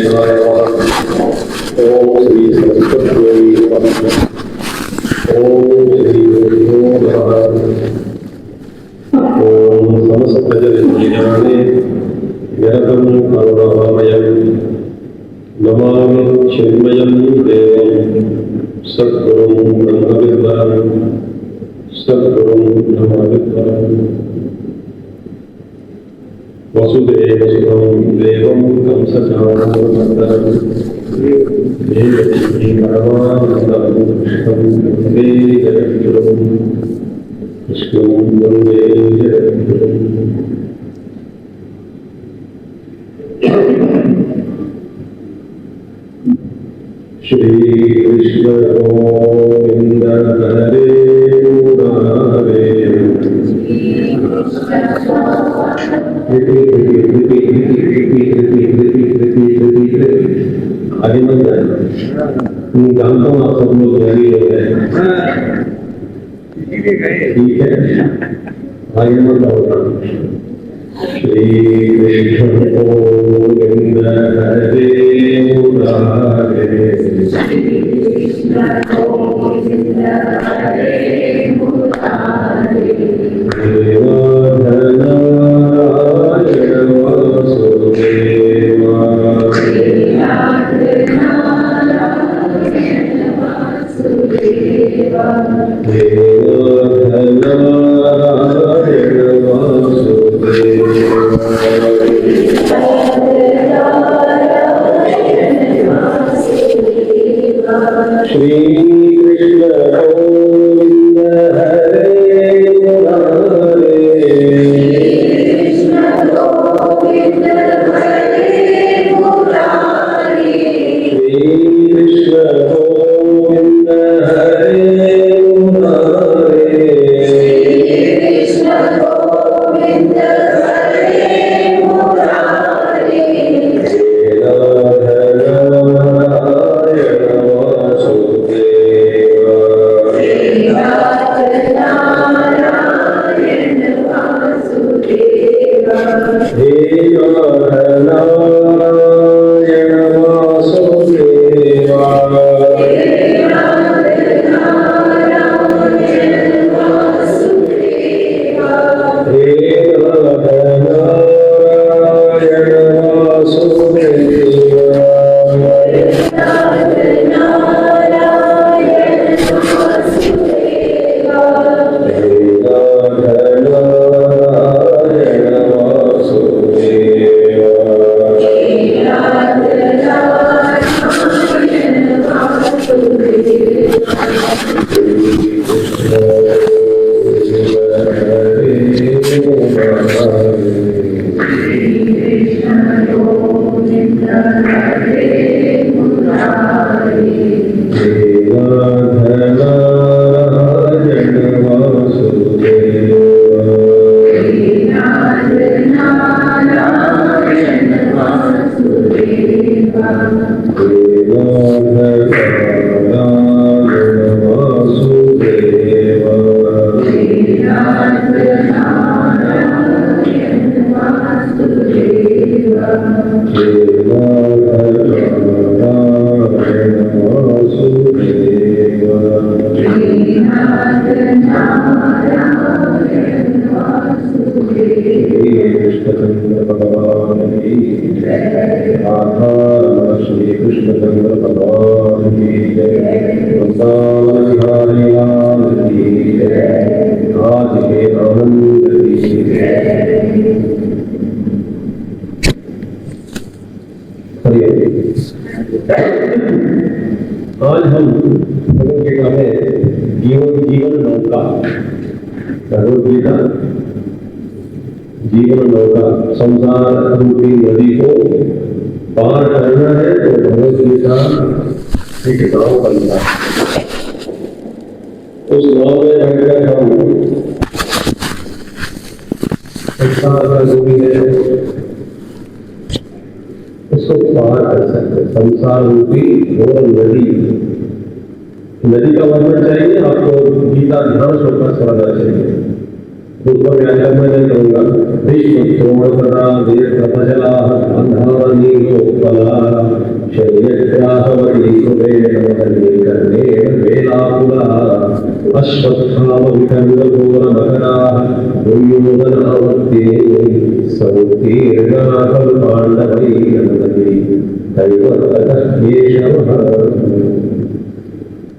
शिवाय नमः। ओम श्री सरस्वती नमः। ओम श्री गुरुभ्यो नमः। ओम समस्त जगज्ञाने निरतं करुणामयं नमामि चिन्मयं देवं सद्गुरुं ब्रह्मविद्वान् सद्गुरुं ब्रह्मविद्वान्। वसुदेवसुतं देवं कंसचाणूरमर्दनं देवकी परमानन्दं कृष्णं वन्दे जगद्गुरुं कृष्णं वन्दे जगद्गुरुम्। श्री कृष्ण गोविंद हरे मुरारे। आगे मत जाए, जानता हूँ आप सब लोग रेडी हो गए, ठीक है, आगे मत जाओ। श्री कृष्ण गोविंद हरे मुरारे। आज हम भगवद्गीता में जीवन नौका, भगवद्गीता जीवन नौका, संसार रूपी नदी को पार करना है तो भगवद्गीता एक नाव बनता है। उस नाव में बैठकर हम संसार का जो भी है उसको पार कर सकते। संसार रूपी घोर नदी का वर्णन चाहिए आपको, गीता ध्यान श्लोक समझना चाहिए। उसका व्याख्यान मैं नहीं करूंगा। भीष्म द्रोण कथा वीरप्रभजला अंधानीलोत्पला शल्यग्राहवती कृते कर्णे वेलाकुला अश्वत्थाम विकर्णघोरमकरा दुर्योधनावर्ते समुत्तीर्णा खलु पाण्डवैरनदी दैवतः केशवः।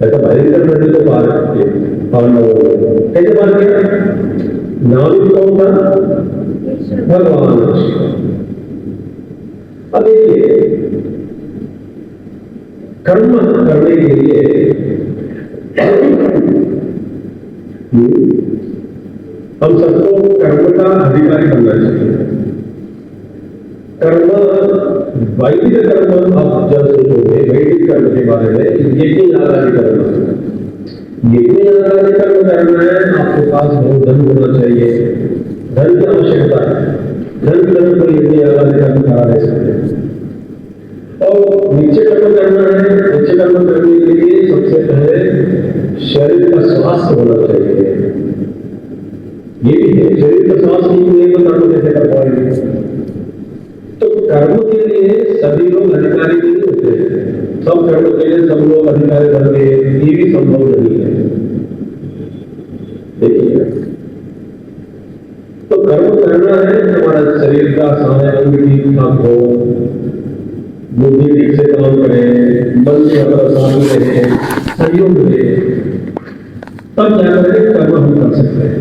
ऐसा भयंकर नदी को पार किए पांडवों ने। कैसे पार किया? नाविक कौन था? भगवान। अब देखिए, कर्म करने के लिए हम सबको कर्म का अधिकारी बनना चाहिए। कर्म, वैदिक कर्म, आप जब सोचोगे वैदिक कर्म के बारे में, यज्ञ यागादि कर्म, यज्ञ यागादि कर्म करना है, आपके पास बहुत धन होना चाहिए। धन की आवश्यकता है। धन की धन पर यज्ञ यागादि कर्म करा ले सकते हैं। और नित्य कर्म करना है। नित्य कर्म करने के लिए सबसे पहले शरीर का स्वास्थ्य होना चाहिए। ये भी है, शरीर का स्वास्थ्य नहीं हुए तो कर्म कैसे कर पाएंगे? तो कर्म के लिए सभी लोग अधिकारी नहीं होते। सब कर्म के लिए सब लोग अधिकारी बन गए, ये भी संभव नहीं है। देखिए, तो कर्म करना है, हमारा शरीर का सारे अंग ठीक ठाक हो, बुद्धि ठीक से काम करे, मन से अपना शांति रहे, सहयोग दे, तब जाकर के कर्म हम कर सकते हैं।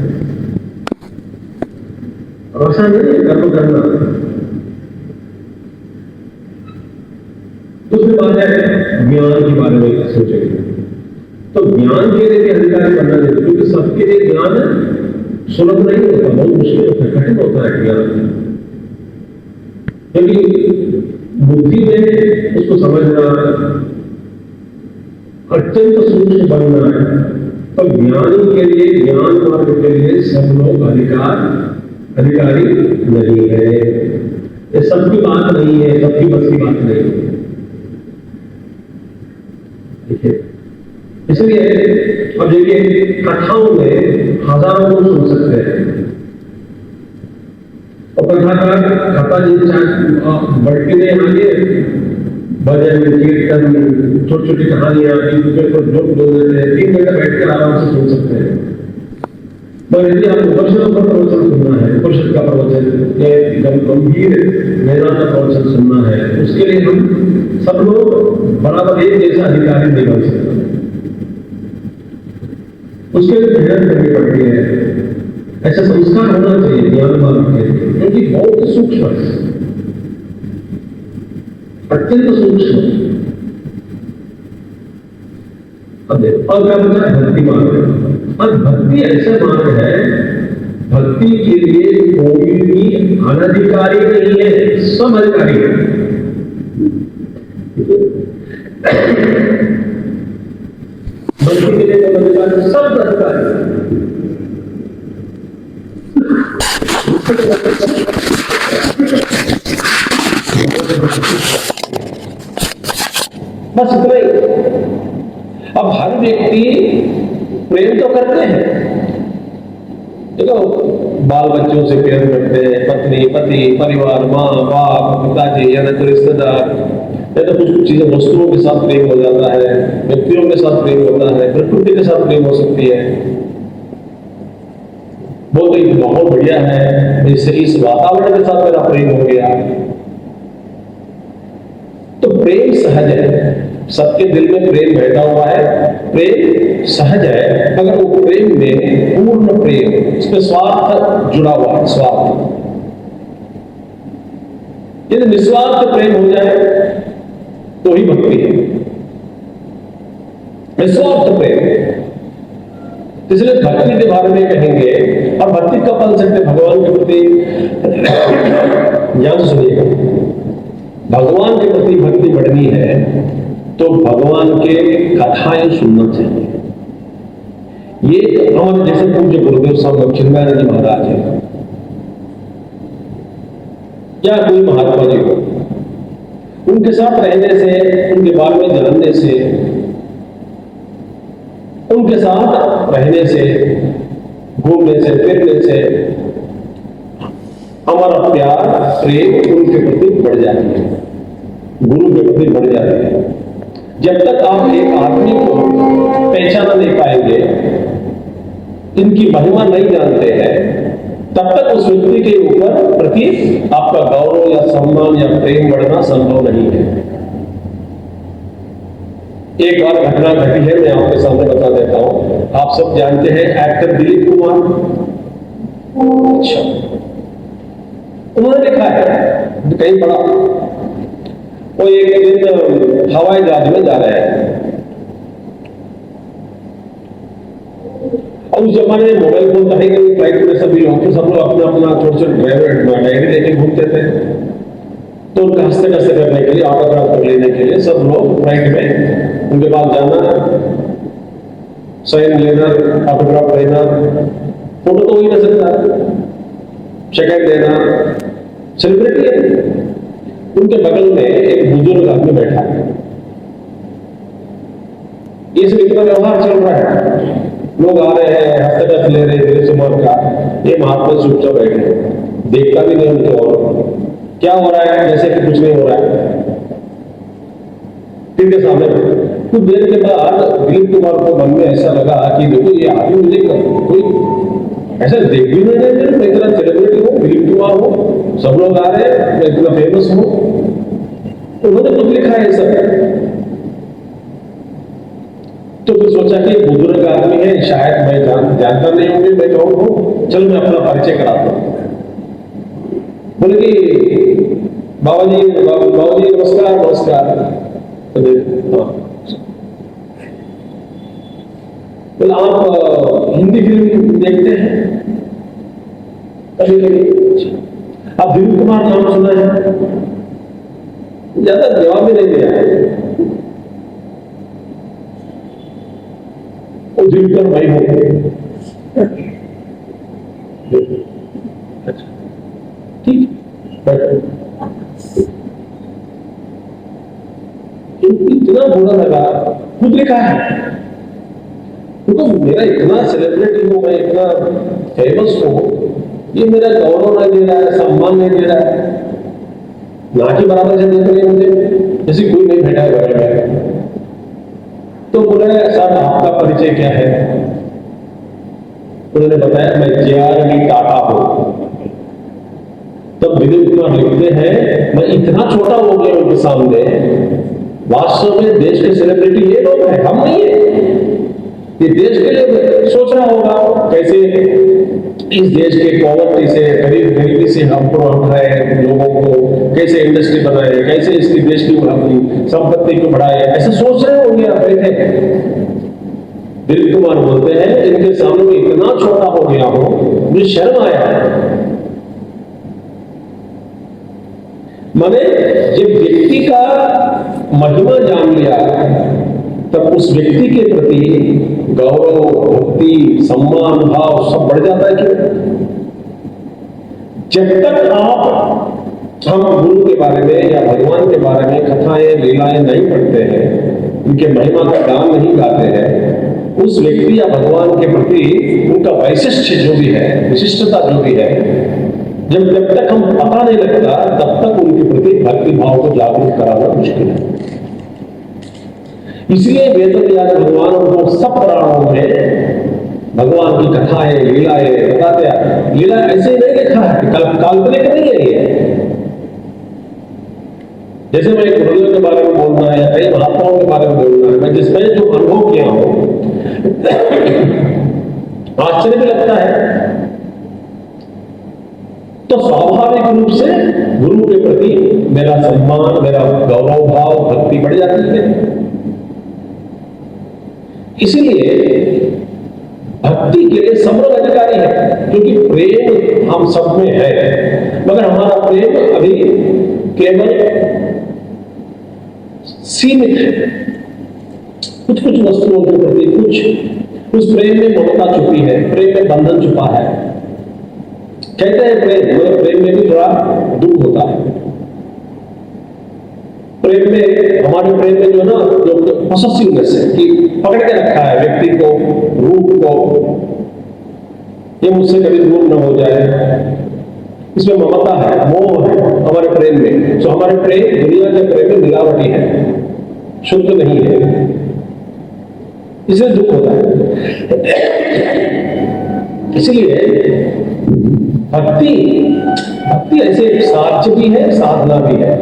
आसान नहीं है कर्म करना। दूसरी बात है ज्ञान के बारे में सोचेंगे तो ज्ञान के लिए भी अधिकारी बनना चाहिए, क्योंकि सबके लिए ज्ञान सुलभ नहीं होता, बहुत मुश्किल होता है, कठिन होता है ज्ञान। क्योंकि बुद्धि में उसको समझना अत्यंत सूक्ष्म बनना है। तो ज्ञानी के लिए, ज्ञान मार्ग के लिए सब लोग अधिकारी नहीं है। ये सबकी बात नहीं है, सबकी बस की बात नहीं है। इसलिए अब देखिए, कथाओं में हजारों लोग सुन सकते हैं और कथा बढ़ती नहीं आगे, भजन कीर्तन छोटी छोटी कहानियां जोक बोल देते हैं, 3 घंटे बैठ कर आराम से सुन सकते हैं। पर यदि आपको उपनिषदों का प्रवचन सुनना है, उपनिषद का प्रवचन, एकदम गंभीर वेदांत का प्रवचन सुनना है, उसके लिए हम सब लोग बराबर एक जैसा अधिकारी नहीं बन सकते। उसके लिए मेहनत करनी पड़ती है। ऐसा संस्कार होना चाहिए ज्ञान मार्ग के लिए, क्योंकि बहुत सूक्ष्म है, अत्यंत सूक्ष्म। अब क्या बचा? भक्ति मार्ग। और भक्ति ऐसा मार्ग है, भक्ति के लिए कोई भी अनधिकारी नहीं है, सब अधिकारी है। भक्ति के लिए अधिकारी, सब अधिकारी। बस इतना ही। अब हर व्यक्ति प्रेम तो करते हैं, देखो बाल बच्चों से प्रेम करते हैं, पत्नी पति परिवार, माँ बाप पिताजी या तो रिश्तेदार, या तो कुछ चीजें वस्तुओं के साथ प्रेम हो जाता है, व्यक्तियों के साथ प्रेम होता है, प्रकृति के साथ प्रेम हो सकती है। बहुत ही बहुत बढ़िया है, इससे इस वातावरण के साथ मेरा प्रेम हो गया। तो प्रेम सहज है, सबके दिल में प्रेम बैठा हुआ है, प्रेम सहज है। अगर वो प्रेम में पूर्ण प्रेम, इसमें स्वार्थ जुड़ा हुआ है, स्वार्थ, यदि निस्वार्थ प्रेम हो जाए तो ही भक्ति है, निस्वार्थ प्रेम। इसलिए भक्ति के बारे में कहेंगे, और भक्ति कब बन सकते भगवान के प्रति? ध्यान सुनिएगा, भगवान के प्रति भक्ति बढ़नी है तो भगवान के कथाएं सुनना चाहिए। ये हमारे जैसे पूज्य गुरुदेव स्वामी चिन्मयानंद जी महाराज है या कोई महात्मा जी हो, उनके साथ रहने से, उनके बारे में जानने से, उनके साथ रहने से घूमने से फिरने से हमारा प्यार प्रेम उनके प्रति बढ़ जाती है, गुरु के प्रति बढ़ जाती है। जब तक आप एक आदमी को पहचाना नहीं पाएंगे, इनकी महिमा नहीं जानते हैं, तब तक उस व्यक्ति के ऊपर प्रति आपका गौरव या सम्मान या प्रेम बढ़ना संभव नहीं है। एक और घटना घटी है, मैं आपके सामने बता देता हूं। आप सब जानते हैं एक्टर दिलीप कुमार। अच्छा, उन्होंने लिखा है कहीं पढ़ा, वो एक दिन हवाई जहाज में जा रहे हैं और उस जमाने में मोबाइल फोन नहीं, कहीं फ्लाइट में सभी लोग तो सब लोग अपना अपना छोटे छोटे ड्राइवर डायरी लेके घूमते थे। तो उनका हस्ते करने के लिए, ऑटोग्राफ कर लेने के लिए सब लोग फ्लाइट में उनके पास जाना, साइन लेना, ऑटोग्राफ लेना, फोटो तो हो ही नहीं सकता, सेकंड देना, सेलिब्रिटी है। उनके बगल में एक बुजुर्ग आदमी बैठा है, इस इतना व्यवहार चल रहा है, लोग आ रहे हैं, हस्तगत ले रहे हैं दिलीप कुमार का, ये महात्मा चुपचाप बैठे, देखता भी नहीं उनके और क्या हो रहा है, जैसे कि कुछ नहीं हो रहा है। फिर के सामने कुछ देर के बाद दिलीप कुमार को मन में ऐसा लगा कि देखो ये आदमी मुझे कोई ऐसा देख भी नहीं रहे, मैं इतना सेलिब्रिटी हूँ, दिलीप कुमार हूँ, सब लोग आ रहे हैं, मैं इतना फेमस हूँ, उन्होंने कुछ लिखा है ऐसा। तो फिर सोचा कि बुजुर्ग आदमी है, शायद मैं जानता नहीं हूँ, मैं कौन हूँ, चल मैं अपना परिचय कराता हूँ। बोले कि बाबा जी नमस्कार नमस्कार। तो बोले आप हिंदी फिल्म देखते हैं? कभी कभी। आप दिलीप कुमार नाम सुना है? ज्यादा जवाब भी नहीं दिया। वो दिल पर भाई हो, ठीक, इतना बुरा लगा, खुद लिखा है, तो मेरा इतना सेलिब्रिटी हूं, मैं इतना फेमस हूं, ये मेरा गौरव नहीं दे रहा है, सम्मान नहीं दे रहा है, ना कि बराबर से देख रहे मुझे जैसे कोई नहीं बैठा है बगल में। तो बोले सर आपका परिचय क्या है? उन्होंने बताया मैं JRD टाटा हूं। तब दिलीप कुमार लिखते हैं मैं इतना छोटा हो गया उनके सामने, वास्तव में देश के सेलिब्रिटी ये लोग हैं, हम नहीं है। ये देश के लिए सोच रहा होगा कैसे इस देश के पॉवर्टी से, गरीबी से हम उठाए लोगों को, कैसे इंडस्ट्री बनाए, कैसे इसकी देश की संपत्ति को बढ़ाए, ऐसे सोच रहे होंगे आप बैठे। दिलीप कुमार बोलते हैं इनके सामने में इतना छोटा हो गया हूं, मुझे शर्म आया। माने जब व्यक्ति का महिमा जान लिया तब उस व्यक्ति के प्रति गौरव, भक्ति, सम्मान भाव सब बढ़ जाता है। क्यों? जब तक आप हम गुरु के बारे में या भगवान के बारे में कथाएं लीलाएं नहीं पढ़ते हैं, उनके महिमा का गान नहीं गाते हैं, उस व्यक्ति या भगवान के प्रति उनका वैशिष्ट जो भी है, विशिष्टता जो भी है, जब तक हम पता नहीं लगता तब तक उनके प्रति भक्ति भाव को जागरूक कराना मुश्किल है। इसलिए वेद व्यास भगवान को सब पुराणों में भगवान की कथाएं लीलाएं बताते हैं। लीला ऐसे नहीं लिखा है, काल्पनिक नहीं है ये। जैसे मैं गुरुदेव के बारे में बोलना है या कई महात्माओं के बारे में बोलना है, मैं जिसमें जो अनुभव किया हूं आश्चर्य भी लगता है, तो स्वाभाविक रूप से गुरु के प्रति मेरा सम्मान, मेरा गौरव भाव, भक्ति बढ़ जाती है। इसीलिए भक्ति के लिए सब लोग अधिकारी है, क्योंकि प्रेम हम सब में है, मगर हमारा प्रेम अभी केवल सीमित है। कुछ कुछ वस्तुओं के प्रति, कुछ उस प्रेम में ममता छुपी है, प्रेम में बंधन छुपा है। कहते हैं प्रेम, मगर प्रेम में भी थोड़ा दुख होता है। प्रेम में, हमारे प्रेम में जो ना जो पॉसेसिवनेस है कि पकड़ के रखा है व्यक्ति को, रूप को, ये मुझसे कभी दूर न हो जाए। इसमें ममता है, मोह है हमारे प्रेम में। तो हमारे प्रेम दुनिया के प्रेम में मिलावटी है, शुद्ध नहीं है, इसलिए दुख होता है। इसलिए भक्ति भक्ति ऐसे साक्ष्य भी है, साधना भी है।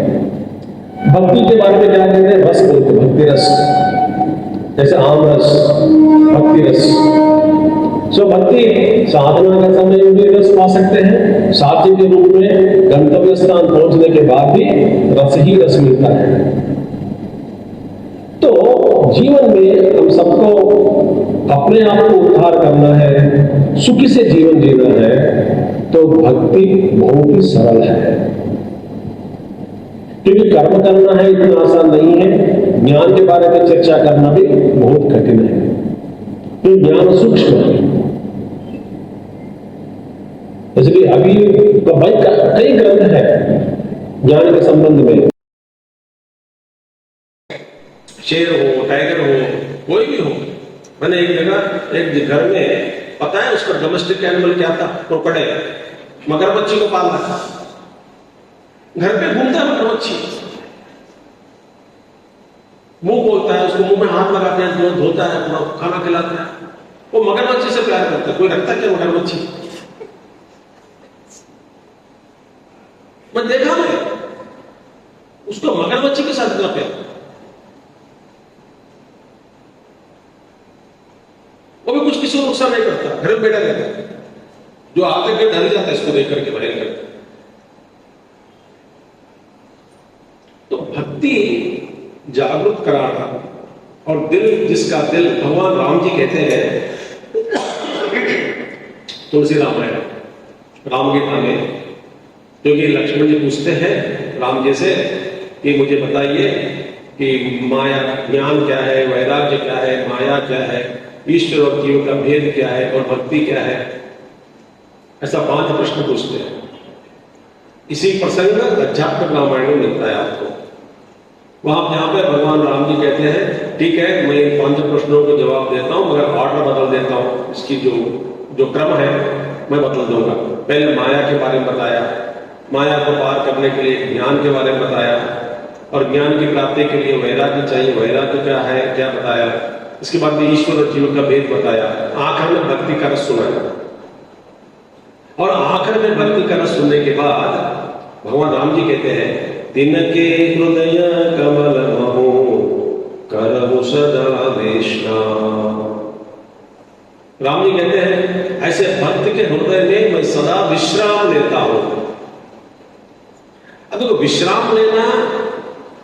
भक्ति के बारे में क्या कहते हैं? रस बोलते, भक्ति रस, जैसे आम रस, भक्ति रस। सो भक्ति साधना का समय में भी रस पा सकते हैं, साध्य के रूप में गंतव्य स्थान पहुंचने के बाद भी रस ही रस मिलता है। तो जीवन में हम सबको अपने आप को उद्धार करना है, सुखी से जीवन जीना है, तो भक्ति बहुत ही सरल है। क्योंकि कर्म करना है इतना आसान नहीं है, ज्ञान के बारे में चर्चा करना भी बहुत कठिन है, तो ज्ञान सूक्ष्म है। इसलिए अभी तो भाई कई ग्रंथ है ज्ञान के संबंध में। शेर हो, टाइगर हो, कोई भी हो। मैंने एक जगह एक घर में, पता है उसका डोमेस्टिक एनिमल क्या था? क्रोकोडाइल, मगरमच्छी को पाला था। घर पे घूमता है मगरमच्छी, मुंह बोलता है, उसको मुंह में हाथ लगाते हैं, धोता है, पूरा खाना खिलाता है। वो मगरमच्छी से प्यार करता है। कोई रखता क्या मगरमच्छी? मैं देखा मैं उसको मगरमच्छी के साथ इतना प्यार, वो भी कुछ किसी को नुकसान नहीं करता, घर में बैठा रहता है। जो आते के डर जाता है इसको देख करके, भयंकर। तो भक्ति जागरूक कराना, और दिल जिसका दिल, भगवान राम जी कहते हैं तुलसी रामायण राम गीता में, क्योंकि लक्ष्मण जी पूछते हैं राम जी से कि मुझे बताइए कि माया ज्ञान क्या है, वैराग्य क्या है, माया क्या है, ईश्वर और जीव का भेद क्या है, और भक्ति क्या है। ऐसा 5 प्रश्न पूछते हैं। इसी प्रसंग अध्यात्म रामायण में मिलता है आपको। वहां जहां पे भगवान राम जी कहते हैं ठीक है मैं 5 प्रश्नों को जवाब देता हूं, मगर ऑर्डर बदल देता हूं, इसकी जो क्रम है मैं बदल दूंगा। पहले माया के बारे में बताया, माया को पार करने के लिए ज्ञान के बारे में बताया, और ज्ञान की प्राप्ति के लिए वैराग्य चाहिए, वैराग्य क्या है क्या बताया। इसके बाद में ईश्वर और जीव का भेद बताया। आखिर में भक्ति का रस सुनाया, और आखिर में भक्ति का रस सुनने के बाद भगवान राम जी कहते हैं तिनके हृदय कमल महो करहु सदा विश्राम। राम जी कहते हैं ऐसे भक्त के हृदय में मैं सदा विश्राम लेता हूं। अब देखो विश्राम लेना,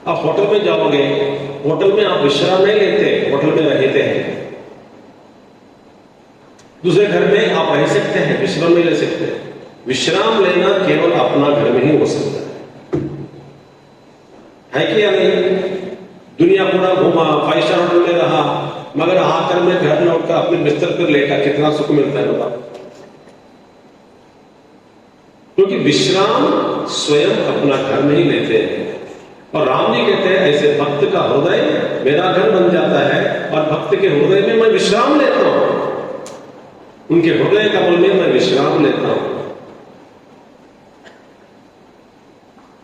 आप होटल में जाओगे, होटल में आप विश्राम नहीं लेते, होटल में रहते हैं। दूसरे घर में आप रह सकते हैं, विश्राम नहीं ले सकते। विश्राम लेना केवल अपना घर में ही हो सकता है कि या नहीं? दुनिया पूरा घूमा, 5 स्टार होटल में रहा, मगर आकर में घर लौटकर अपने बिस्तर पर लेटा, कितना सुख मिलता है बताओ? क्योंकि विश्राम स्वयं अपना घर में ही लेते हैं। और राम जी कहते हैं ऐसे भक्त का हृदय मेरा घर बन जाता है, और भक्त के हृदय में मैं विश्राम लेता हूं, उनके हृदय कमल में मैं विश्राम लेता हूं।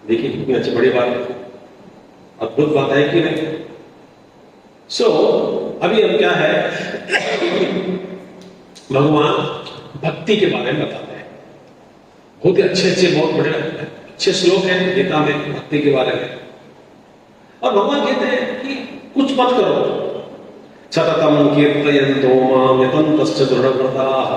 देखिए कितनी अच्छी बड़ी बात, अद्भुत बात है कि नहीं? अभी हम क्या है भगवान भक्ति के बारे में बताते हैं। बहुत ही अच्छे बहुत बड़े अच्छे श्लोक हैं गीता में भक्ति के बारे में। और भगवान कहते हैं कि कुछ मत करो, सततम कीर्तयन्तो मां यतन्तश्च दृढव्रताः।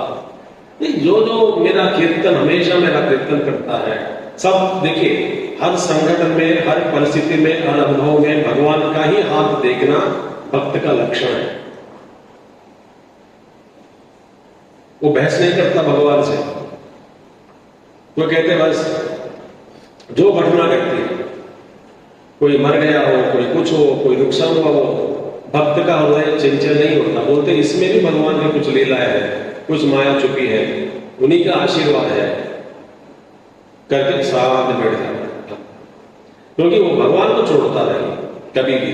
जो मेरा कीर्तन, हमेशा मेरा कीर्तन करता है, सब देखिए हर संगठन में, हर परिस्थिति में, हर अनुभव में भगवान का ही हाथ देखना भक्त का लक्षण है। वो बहस नहीं करता भगवान से, वो कहते बस जो घटना घटती है, कोई मर गया हो, कोई कुछ हो, कोई नुकसान हुआ हो, भक्त का हृदय चंचल नहीं होता। बोलते इसमें भी भगवान की कुछ लीला है, कुछ माया छुपी है, उन्हीं का आशीर्वाद है करके साथ बैठ जाता है। क्योंकि वो भगवान को छोड़ता नहीं कभी भी।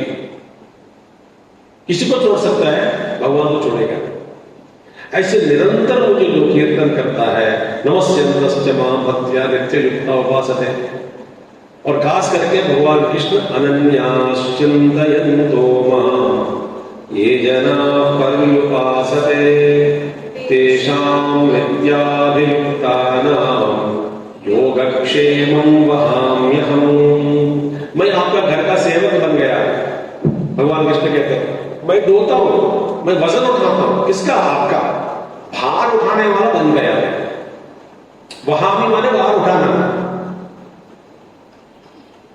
किसी को छोड़ सकता है, भगवान को छोड़ेगा। ऐसे निरंतर मुझे जो कीर्तन करता है, नमस्यन्तश्च मां भक्त्या नित्ययुक्ता उपासते, और खास करके भगवान कृष्ण अनन्याश्चिन्तयन्तो मां ये जनाः पर्युपासते तेषां नित्याभियुक्तानां योगक्षेमं वहाम्यहम्। मैं आपका घर का सेवक बन गया। भगवान कृष्ण कहते हैं मैं धोता हूं, मैं वजन उठाता हूं, किसका? आपका। भार उठाने वाला बन गया। वहां भी माने भार उठाना,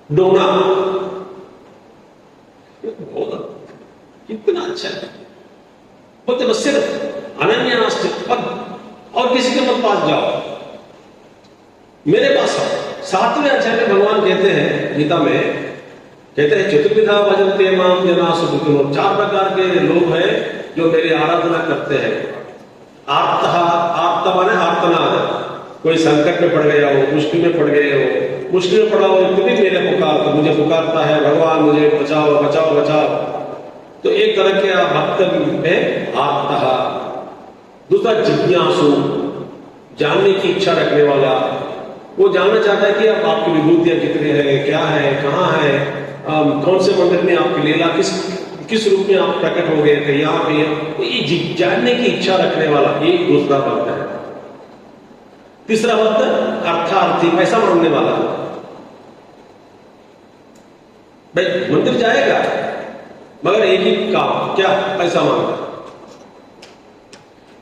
डोना। कितना अच्छा है। बोलते बस सिर्फ अनन्याश्च, और किसी के मत पास जाओ, मेरे पास आओ। 7वें अध्याय में भगवान कहते हैं, गीता में कहते हैं चतुर्विधा भजन्ते माम जना सुखिनो। 4 प्रकार के लोग हैं जो मेरी आराधना करते हैं। आर्त माने आर्तनाद, कोई संकट में पड़ गया हो, मुश्किल में पड़ गए हो, मुश्किल में पड़ा हो तो भी मेरे पुकार, मुझे पुकारता है, भगवान मुझे बचाओ बचाओ बचाओ। तो एक तरह के भक्त में आर्त। दूसरा जिज्ञासु, जानने की इच्छा रखने वाला, वो जानना चाहता है कि अब आपकी विभूतियां कितनी है, क्या है, कहाँ है, कौन से मंदिर में आपकी लीला, किस रूप में आप प्रकट हो गए थे, यहाँ पे। ये जानने की इच्छा रखने वाला एक दूसरा भक्त है। तीसरा भक्त अर्थार्थी, पैसा मांगने वाला। भाई मंदिर जाएगा मगर एक ही काम, क्या? पैसा मांगना।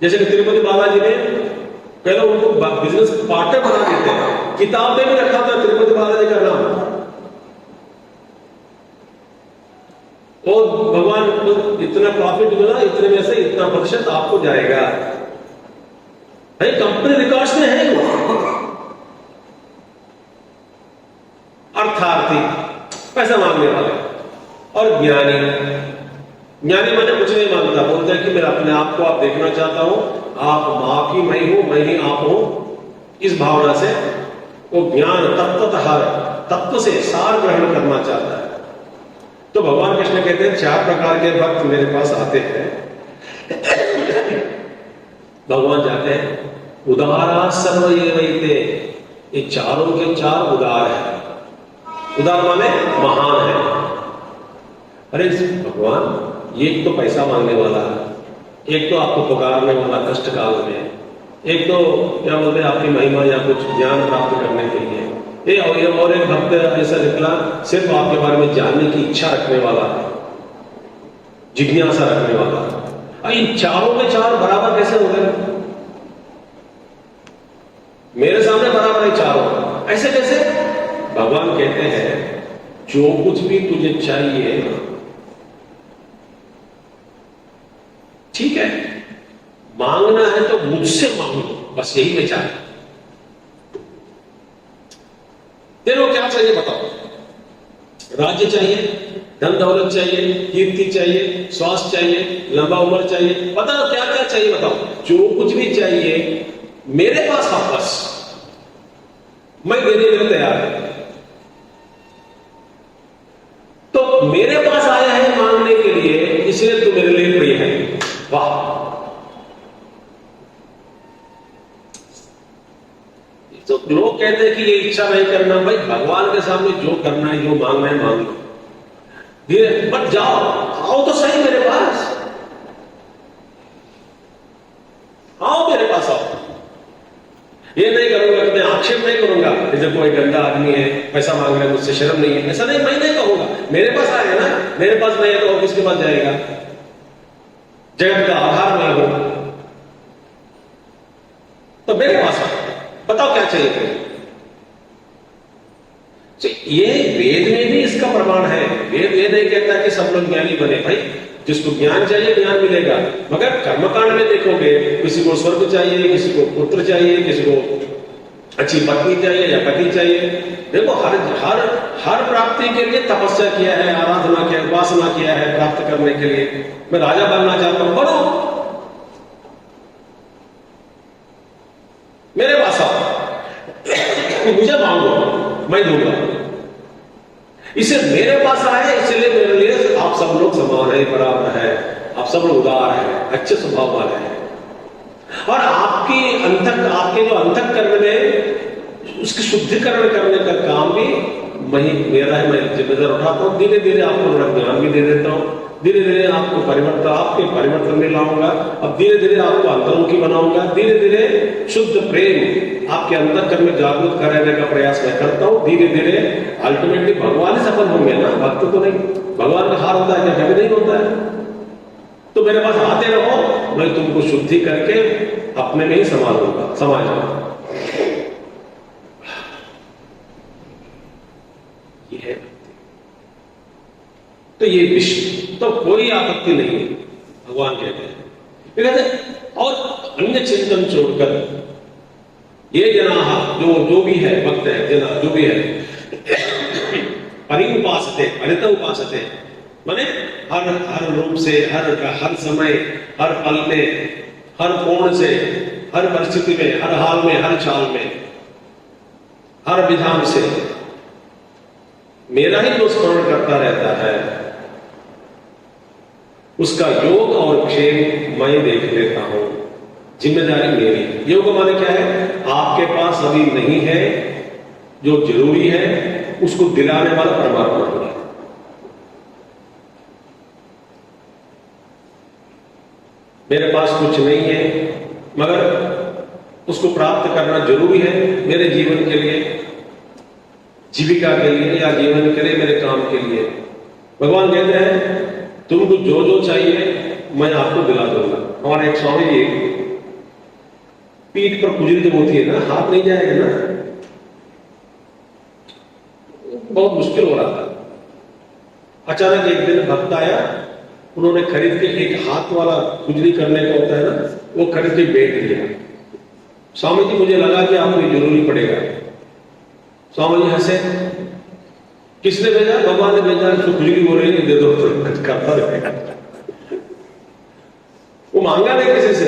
जैसे कि तिरुपति बालाजी ने पहले उनको बिजनेस पार्टनर बना देते हैं, किताब में भी रखा था तिरुपति बालाजी का नाम, और भगवान को इतना प्रॉफिट मिला, इतने में से इतना प्रतिशत आपको जाएगा। भाई कंपनी रिकॉर्ड्स में है वो। अर्थार्थी, पैसा मांगने वाले। और ज्ञानी, ज्ञानी मैंने कुछ नहीं मांगता, बोलता है कि मैं अपने आप को आप देखना चाहता हूं, आप मां की मैं हूं, मैं ही आप हूं, इस भावना से वो ज्ञान तत्व से सार ग्रहण करना चाहता है। तो भगवान कृष्ण कहते हैं 4 प्रकार के भक्त मेरे पास आते हैं। भगवान जाते हैं, उदारा सर्व ये वैते, ये चारों के 4 उदार है। उदार माने महान है। अरे भगवान, एक तो पैसा मांगने वाला है, एक तो आपको पुकारने वाला कष्ट काल में, एक तो क्या बोलते हैं आपकी महिमा या कुछ ज्ञान प्राप्त करने के लिए, और एक भक्त ऐसा निकला सिर्फ आपके बारे में जानने की इच्छा रखने वाला, जिज्ञासा रखने वाला। इन चारों में 4 बराबर कैसे हो गए? मेरे सामने बराबर है चारों, ऐसे कैसे? भगवान कहते हैं जो कुछ भी तुझे चाहिए ठीक है, मांगना है तो मुझसे मांगो, बस यही मैं चाहता। तेरे को क्या चाहिए बताओ? राज्य चाहिए, धन दौलत चाहिए, कीर्ति चाहिए, स्वास्थ्य चाहिए, लंबा उम्र चाहिए, बताओ क्या क्या चाहिए बताओ। जो कुछ भी चाहिए मेरे पास आओ, बस मैं देने के लिए तैयार हूं। तो मेरे पास आया है मांगने के लिए, इसलिए तू मेरे लिए प्रिय है। वाह, तो लोग कहते हैं कि ये इच्छा नहीं करना। भाई भगवान के सामने जो करना है, जो मांगना है मांग लो, धीरे, बट जाओ, आओ तो सही मेरे पास, आओ मेरे पास आओ। ये नहीं करूंगा कि मैं आक्षेप नहीं करूंगा, जैसे कोई गंदा आदमी है पैसा मांग रहा है, मुझसे शर्म नहीं है, ऐसा नहीं, मैं नहीं कहूंगा। मेरे पास आए ना, मेरे पास नहीं है तो और किसके पास जाएगा? जगत का आधार मैं हूं, तो मेरे पास आओ, बताओ क्या चाहिए तुम्हें। तो ये वेद में भी इसका प्रमाण है। वेद ये नहीं कहता कि सब लोग ज्ञानी बने। भाई जिसको ज्ञान चाहिए ज्ञान मिलेगा, मगर कर्मकांड में देखोगे किसी को स्वर्ग चाहिए, किसी को पुत्र चाहिए, किसी को अच्छी पत्नी चाहिए या पति चाहिए। देखो हर हर हर प्राप्ति के लिए तपस्या किया है, आराधना किया, उपासना किया है प्राप्त करने के लिए। मैं राजा बनना चाहता हूं, बनो, मेरे पास आओ, मुझे मांगो, मैं दूंगा। इसे मेरे पास आए, इसलिए मेरे लिए आप सब लोग समान है, बराबर है, आप सब लोग उदार है, अच्छे स्वभाव वाले हैं। और आपके जो अंतःकरण में उसकी शुद्धिकरण करने का काम भी मेरा है। मैं जिम्मेदार उठाता हूँ। धीरे धीरे आपको ज्ञान भी दे देता हूँ, धीरे धीरे आपको आपके परिवर्तन में लाऊंगा। अब धीरे धीरे आपको अंतर्मुखी बनाऊंगा, धीरे धीरे शुद्ध प्रेम आपके अंतःकरण में जागृत कराने का प्रयास मैं करता हूँ। धीरे धीरे अल्टीमेटली भगवान ही सफल होंगे ना, भक्त तो नहीं। भगवान का हार होता है क्या? कभी नहीं होता है। तो मेरे पास आते रहो, मैं तुमको शुद्धि करके अपने में ही संभालूंगा, समाज में। ये है। तो ये विश्व तो कोई आपत्ति नहीं है, भगवान कहते हैं। और अन्य चिंतन छोड़कर ये जना जो भी है, भक्त है, जना जो भी है, परिउपासते, परित उपासते, माने हर रूप से, हर समय, हर पल में, हर कोण से, हर परिस्थिति में, हर हाल में, हर चाल में, हर विधान से मेरा ही जो स्मरण करता रहता है, उसका योग और क्षेम मैं देख लेता हूं। जिम्मेदारी मेरी। योग माने क्या है? आपके पास अभी नहीं है, जो जरूरी है उसको दिलाने वाला परमात्मा है। मेरे पास कुछ नहीं है, मगर उसको प्राप्त करना जरूरी है मेरे जीवन के लिए, जीविका के लिए, या जीवन के लिए, मेरे काम के लिए। भगवान कहते हैं तुमको जो जो चाहिए मैं आपको दिला दूंगा। हमारे एक स्वामी जी, पीठ पर खुजली जब होती है ना, हाथ नहीं जाएगा ना, बहुत मुश्किल हो रहा था। अचानक एक दिन भक्त आया, उन्होंने खरीद के एक हाथ वाला खुजली करने का होता है ना, वो खरीद के बेच दिया। स्वामी जी मुझे लगा कि आपको जरूरी पड़ेगा। स्वामी जी हंसे। किसने भेजा? भगवान ने भेजा। तो खुजली हो रही है, दे दो, करता रहेगा। वो मांगा नहीं किसी से।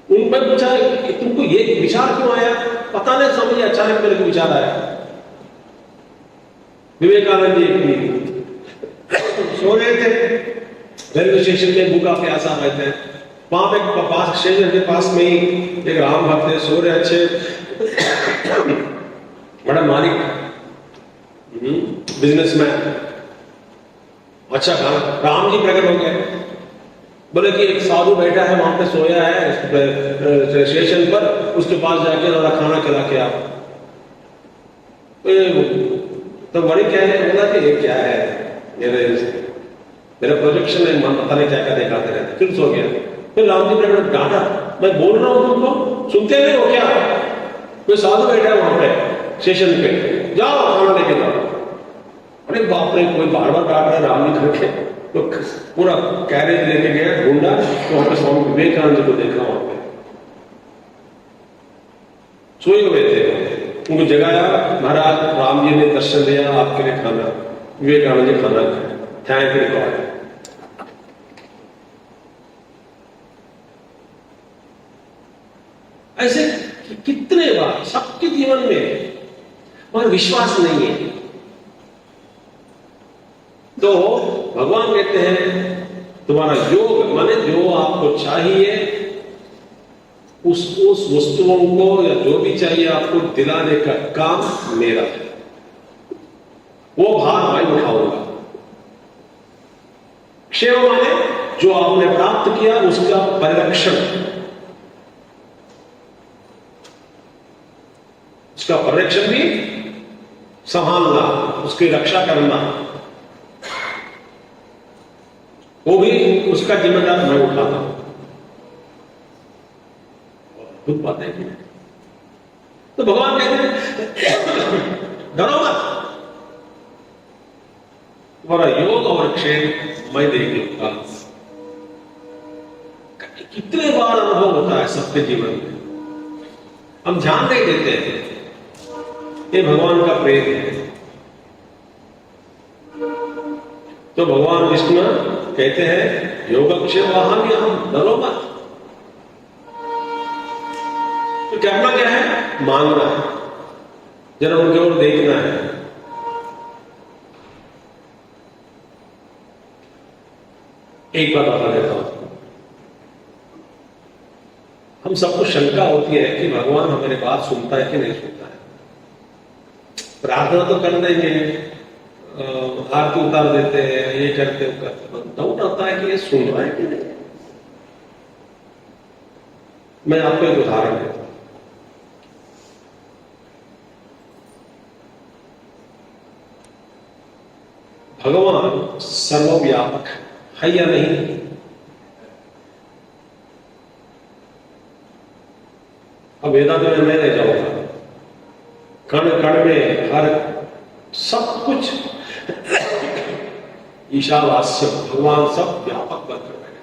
उनमें पूछा कि तुमको ये विचार क्यों आया? पता नहीं स्वामी जी, अचानक मेरे को विचार आया। विवेकानंद जी सो रहे थे, रेलवे स्टेशन में भूखा प्यासा रहते हैं। वहां पे पास स्टेशन के पास में ही एक राम भक्त है, सो रहे, अच्छे बड़ा मालिक, बिजनेसमैन, अच्छा खाना। राम जी प्रकट हो गए, बोले कि एक साधु बैठा है वहां पे, सोया है स्टेशन पर, उसके पास जाके जरा खाना खिला के आप। तो बड़ी क्या है, बोला कि ये क्या है, मेरा प्रोजेक्शन में मन पता नहीं क्या क्या दिखाते रहते। फिर सो गया। फिर राम जी प्रकट डांटा, मैं बोल रहा हूं तुमको, सुनते नहीं हो क्या? कोई साधु बैठा है वहां पे स्टेशन पे, जाओ खाना लेके जाओ। अरे बाप रे, कोई बार बार डांट रहा है राम जी करके। तो पूरा कैरेज लेके गया ढूंढा, तो वहां पे स्वामी विवेकानंद जी को देखा, वहां पे सोए हुए थे। उनको जगाया, महाराज राम जी ने दर्शन दिया, आपके लिए खाना। विवेकानंद जी खाना खाए, थैंक यू गॉड। ऐसे कितने बार सबके जीवन में वहां विश्वास नहीं है। तो भगवान कहते हैं तुम्हारा योग माने जो आपको चाहिए उस वस्तुओं को या जो भी चाहिए आपको दिलाने का काम मेरा है, वो भार मैं उठाऊंगा। क्षेम माने जो आपने प्राप्त किया उसका परिरक्षण, उसका परिरक्षण भी संभालना, उसकी रक्षा करना, वो भी उसका जिम्मेदार मैं उठाता हूं। खुद बात है कि तो भगवान कहते हैं डरो मत, तुम्हारा योग और क्षेम मैं देख लूंगा। कितने बार अनुभव होता है सबके जीवन में, हम ध्यान नहीं देते हैं। ये भगवान का प्रेम है। तो भगवान विष्णु कहते हैं योगक्षेम वहां भी हम डरो मत। तो करना क्या है? मांगना है, जरा उनके ओर देखना है। एक बात बता देता हूं, हम सबको शंका होती है कि भगवान हमारी बात सुनता है कि नहीं सुनता है। प्रार्थना तो कर देंगे, आरती उतार देते हैं, ये करते करते, डाउट आता है कि ये सुन रहा है कि नहीं। मैं आपको एक उदाहरण देता हूं। भगवान सर्वव्यापक है या नहीं? अब वेदांत में मैं नहीं जाऊंगा, कण कण में हर सब कुछ ईशावास्य भगवान सब व्यापक बनकर बैठे।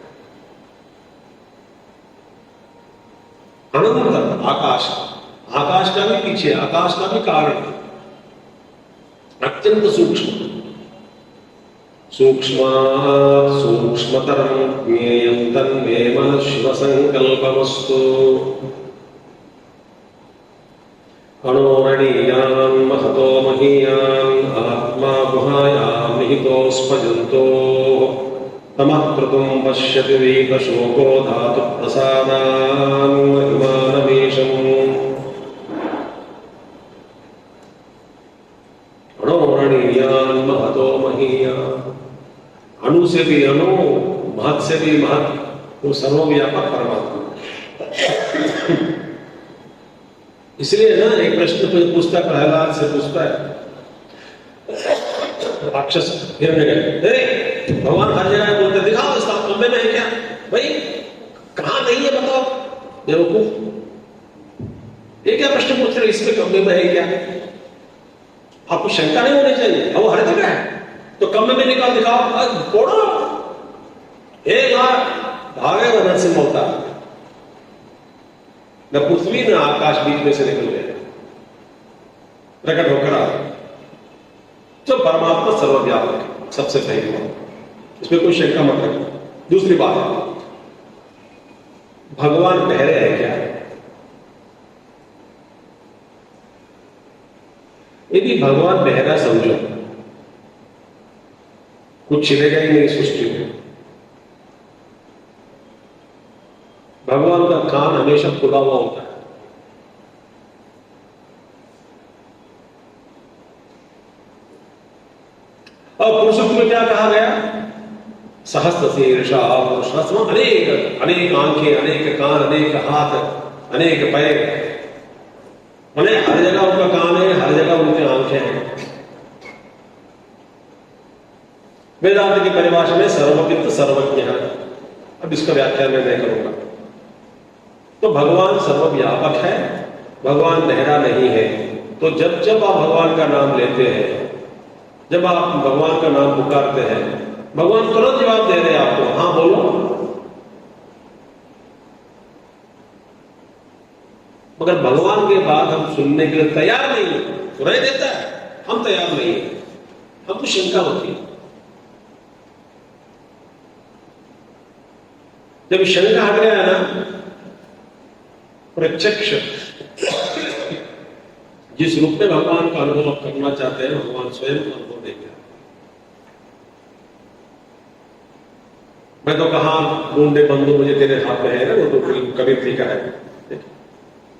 अनंत आकाश, आकाश का भी पीछे, आकाश का भी कारण, अत्यंत सूक्ष्म, सूक्ष्मात् सूक्ष्मतरं ज्ञेयं तन्मे मनः शिव संकल्पमस्तु। अणोरणीयान् महतो महीयान् आत्मा गुहायां निहितोऽस्मजन्तो तमः क्रतुं पश्यति वीतशोको धातु प्रसादान् हिमानमीशम्। अणोरणीयान् महतो महीयान्, अणु से भी अणु, महत से भी महत, वो सर्वव्यापक परमात्मा। इसलिए ना एक प्रश्न पूछता है, प्रहलाद से पूछता है राक्षस हिरण्यकश्यप, भगवान हर जगह बोलते, दिखाओ इसका कमरे में है क्या? भाई कहां नहीं है बताओ, बेवकूफ। ये क्या प्रश्न पूछ रहे, इसमें कमरे में है क्या? आपको शंका नहीं होनी चाहिए, वो हर जगह है, तो कमरे में निकाल दिखाओ, फोड़ो। एक बार भागेगा नरसिंह अवतार, न पृथ्वी न आकाश बीच में से निकल गए, प्रकट होकर आ गए। तो परमात्मा सर्वव्यापक है, सबसे पहली बात, इसमें कोई शंका मत रखो। दूसरी बात, भगवान बहरे है क्या? यदि भगवान बहरा समझो, कुछ छिलेगा ही नहीं सृष्टि में। भगवान का कान हमेशा खुला हुआ होता है। और पुरुषत्व में क्या कहा गया? सहस्त्र शीर्षा पुरुष, अनेक अनेक आंखें, अनेक कान, अनेक हाथ, अनेक पैर, अनेक, हर जगह उनका कान है, हर जगह उनके आंखें हैं। वेदांत की परिभाषा में सर्ववित्त सर्वज्ञ है, अब इसका व्याख्यान मैं नहीं करूंगा। तो भगवान सर्वव्यापक है, भगवान बहरा नहीं है। तो जब जब आप भगवान का नाम लेते हैं, जब आप भगवान का नाम पुकारते हैं, भगवान तुरंत जवाब दे रहे हैं आपको, हाँ बोलो। मगर भगवान के बात हम सुनने के लिए तैयार नहीं है, सुनाई देता है, हम तैयार नहीं है, हमको शंका होती है। जब शंका हट गया ना, प्रत्यक्ष जिस रूप में भगवान का अनुभव करना चाहते हैं, भगवान स्वयं का अनुभव देंगे। मैं तो कहा ढूंढे बंधु मुझे तेरे हाथ में है ना, वो तो कबीर जी का है,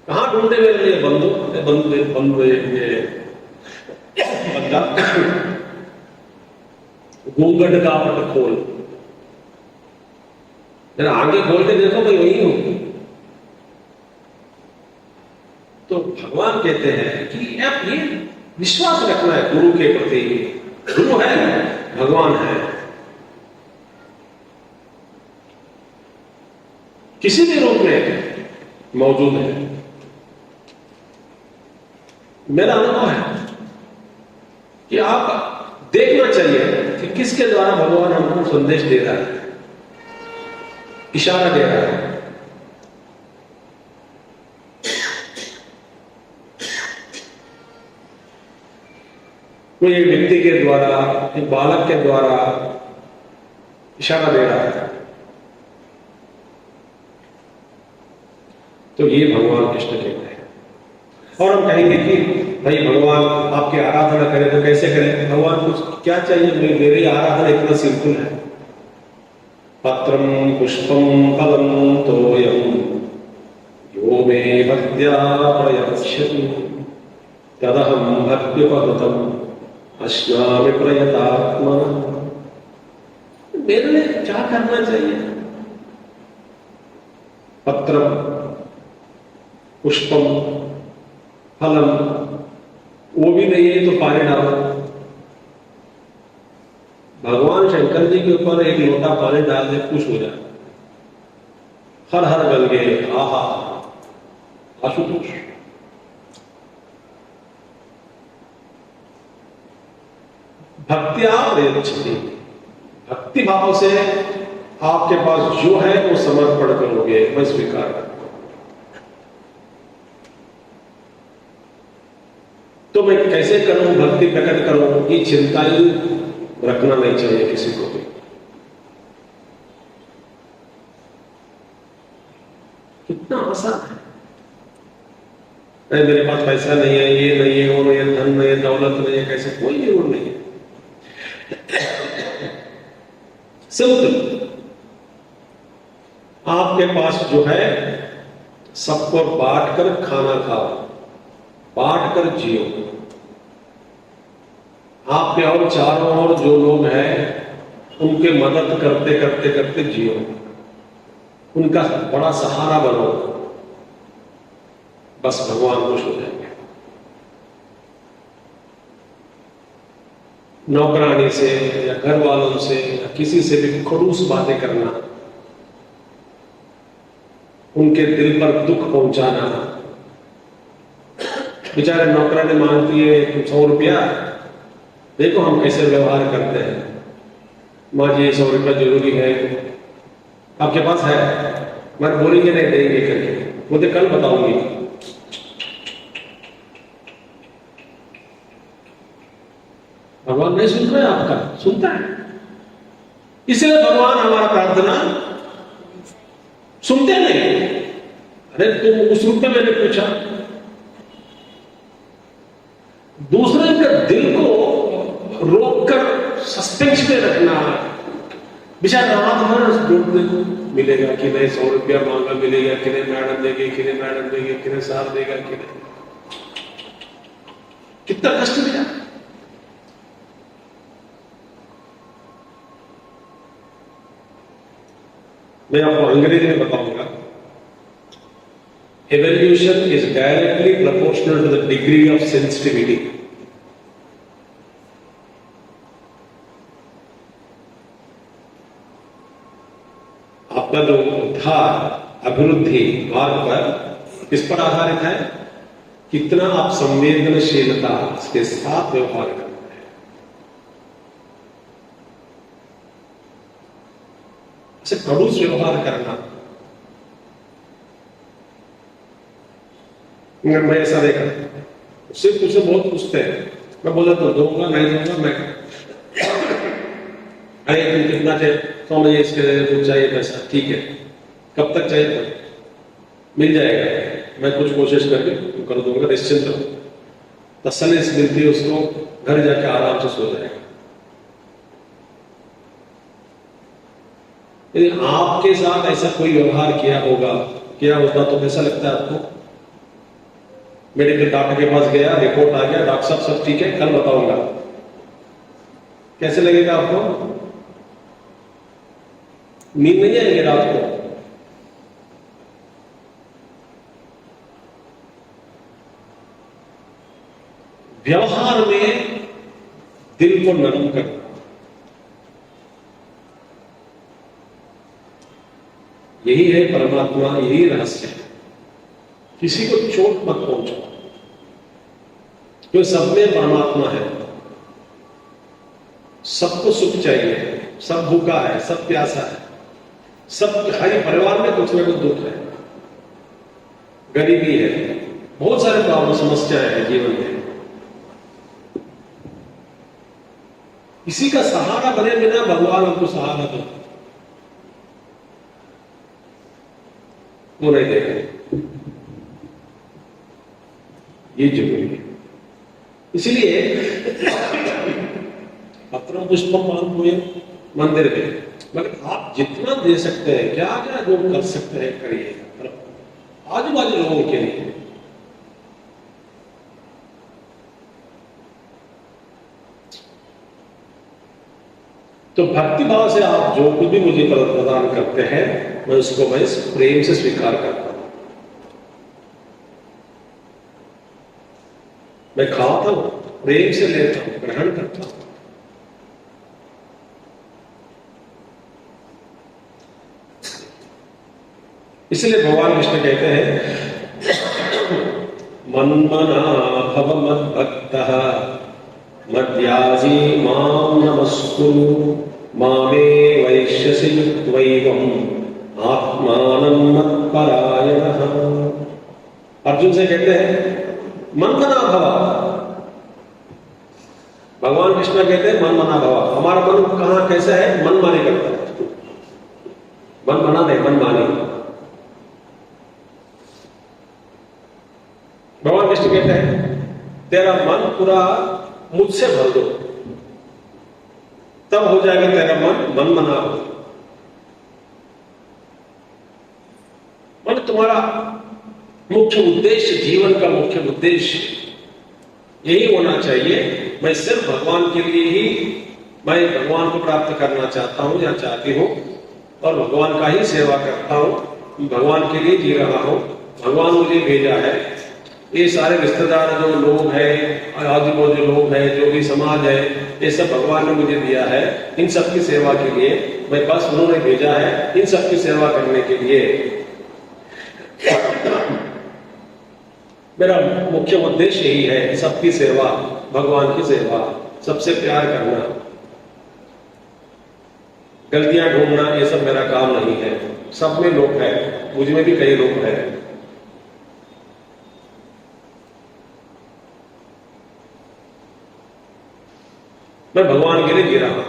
कहां ढूंढे मेरे लिए बंधु? बंधु बंधु ये बंदा घूंघट का पट खोल, जरा आगे खोल के देखो भाई वही हूं। तो भगवान कहते हैं कि आप ये विश्वास रखना है गुरु के प्रति, गुरु है, भगवान है, किसी भी रूप में मौजूद है। मेरा अनुभव है कि आप देखना चाहिए कि किसके द्वारा भगवान हमको संदेश दे रहा है, इशारा दे रहा है। कोई एक व्यक्ति के द्वारा, एक बालक के द्वारा इशारा दे रहा है, तो ये भगवान कृष्ण कहते हैं। और हम कहेंगे कि भाई भगवान आपकी आराधना करें तो कैसे करें? भगवान कुछ क्या चाहिए? मेरी आराधना इतना सिंपल है, पत्रम पुष्पम फलम तोयम मे भक्त्या प्रयच्छति तदहं भक्तिपदतम अश्नामि प्रयतात्मनः। मेरे लिए क्या करना चाहिए? पत्रम पुष्पम फलम वो भी नहीं है तो पानी डालो। भगवान शंकर जी के ऊपर एक लोटा पानी डाल दे, खुश हो जाए। हर हर गंगे आहा आशुतोष। भक्त्या प्रयच्छति, भक्ति भाव से आपके पास जो है वो समर्पण करोगे, मैं स्वीकार करता हूं। तो मैं कैसे करूं, भक्ति प्रकट करूं, ये चिंता ही रखना नहीं चाहिए किसी को भी। कितना आसान है। नहीं मेरे पास पैसा नहीं है, ये नहीं है, वो नहीं है, धन नहीं है, दौलत नहीं है, कैसे, कोई जरूर नहीं है। सिंपल, आपके पास जो है सबको बांट कर खाना खाओ, बांट कर जियो। आपके और चारों ओर जो लोग हैं उनके मदद करते करते करते जियो, उनका बड़ा सहारा बनो, बस भगवान खुश हो जाएंगे। नौकरानी से या घर वालों से या किसी से भी खड़ूस बातें करना, उनके दिल पर दुख पहुंचाना। बेचारे नौकरानी मांगती है 100 रुपया, देखो हम कैसे व्यवहार करते हैं। माँ जी 100 रुपया जरूरी है, आपके पास है? मैं बोलेंगे नहीं देंगे करके, बोलते कल बताऊंगी। भगवान नहीं सुन रहे आपका, सुनता है। इसलिए भगवान हमारा प्रार्थना सुनते नहीं। अरे तुम उस रूप में मैंने पूछा, दूसरे के दिल को रोककर सस्पेंस में रखना। बेचारा रात भर ढूंढते मिलेगा कि नहीं, 100 रुपया मांगा मिलेगा कि नहीं, मैडम देगी कि नहीं, मैडम देगी कि नहीं, साहब देगा कि नहीं। कितना कष्ट दिया। मैं आपको अंग्रेजी में बताऊंगा। Evolution is directly proportional to the degree of sensitivity. आपका जो उद्धार अभिवृद्धि मार्ग पर किस पर आधारित है? कितना आप संवेदनशीलता के साथ व्यवहार करते हैं। ऐसे खड़ूस व्यवहार करना, मैं ऐसा नहीं करता। उससे मुझे बहुत पूछते हैं, मैं बोला तो दूंगा नहीं दूंगा। मैं अरे तुम कितना चाहिए, तो मुझे इसके कुछ चाहिए पैसा, ठीक है कब तक चाहिए, मिल जाएगा, मैं कुछ कोशिश करके कर दूंगा, निश्चिंत रहो। तसल्ली से मिलती है उसको, घर जाके आराम से सो जाएगा। यदि आपके साथ ऐसा कोई व्यवहार किया होता तो कैसा लगता है आपको? मेडिकल डॉक्टर के पास गया, रिपोर्ट आ गया, डॉक्टर साहब सब ठीक है, कल बताऊंगा, कैसे लगेगा आपको? नींद नहीं आएगी रात को। व्यवहार में दिल को नरम करना, यही है परमात्मा, यही रहस्य है। किसी को चोट मत पहुंचाओ, जो सब में परमात्मा है। सबको सुख चाहिए, सब भूखा है, सब प्यासा है, सब हर परिवार में कुछ ना कुछ दुख है, गरीबी है, बहुत सारे प्रॉब्लम समस्याएं हैं जीवन में। किसी का सहारा बने बिना भगवान हमको सहारा दो, वो नहीं देगा, ये जरूरी है। इसलिए पत्रम पुष्पम मंदिर में, मगर आप जितना दे सकते हैं, क्या क्या जो कर सकते हैं करिए। आजू बाजू लोगों के लिए। तो भक्ति भाव से आप जो कुछ भी मुझे प्रदान करते हैं, मैं उसको मैं प्रेम से स्वीकार करता हूं। मैं खाता हूं, प्रेम से लेता हूं, ग्रहण करता हूं। इसलिए भगवान कृष्ण कहते हैं, मन्मना भव मद्भक्तः मद्याजी मां नमस्कुरु मामे वैश्यसि युक्त्वैवम् आत्मानं मत्परायणः। अर्जुन से कहते हैं मन्मना भव। भगवान कृष्ण कहते हैं मनमना भव। हमारा मन कहां कैसा है? मनमानी करता है। मन मना नहीं, मनमानी। भगवान कृष्ण कहते हैं तेरा मन पूरा मुझसे भर दो, तब हो जाएगा तेरा मन मनमना हो। मन तुम्हारा मुख्य उद्देश्य, जीवन का मुख्य उद्देश्य यही होना चाहिए। मैं सिर्फ भगवान के लिए ही, मैं भगवान को प्राप्त करना चाहता हूं या चाहती हूं और भगवान का ही सेवा करता हूं, भगवान के लिए जी रहा हूं, भगवान मुझे भेजा है। ये सारे रिश्तेदार जो लोग हैं, आजू बाजू लोग हैं, जो भी समाज है, ये सब भगवान ने मुझे दिया है इन सब की सेवा के लिए। मैं बस उन्होंने भेजा है इन सब की सेवा करने के लिए। मेरा मुख्य उद्देश्य यही है, सबकी सेवा, भगवान की सेवा, सबसे प्यार करना, गलतियां ढूंढना, ये सब मेरा काम नहीं है। सब में लोग हैं, मुझ में भी कई लोग हैं। मैं भगवान के लिए जी रहा हूं,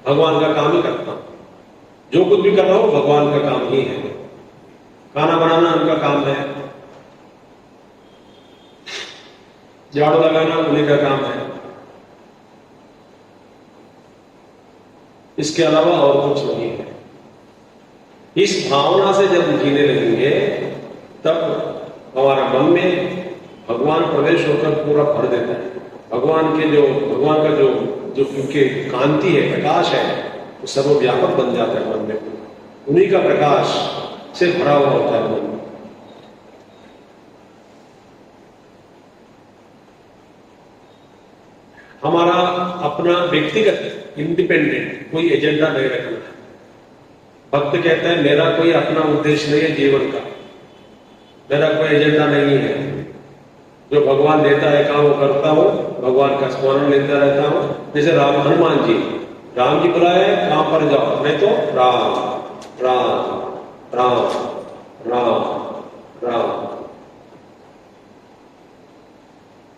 भगवान का काम ही करता हूं। जो कुछ भी कर रहा हूं भगवान का काम ही है। खाना बनाना उनका काम है, झाड़ू लगाना उन्हीं का काम है, इसके अलावा और कुछ नहीं है। इस भावना से जब जीने लगेंगे तब हमारा मन में भगवान प्रवेश होकर पूरा भर देता है। भगवान का जो उनके कांति है, प्रकाश है, वो सर्वव्यापक बन जाता है मन में। उन्हीं का प्रकाश से भरा हुआ होता है मन। हमारा अपना व्यक्तिगत इंडिपेंडेंट कोई एजेंडा नहीं रखना है। भक्त कहता है मेरा कोई अपना उद्देश्य नहीं है जीवन का, मेरा कोई एजेंडा नहीं है। जो भगवान देता है काम वो करता हूं, भगवान का स्मरण लेता रहता हूं। जैसे हनुमान जी बुलाए काम पर जाओ, मैं तो राम राम राम राम राम।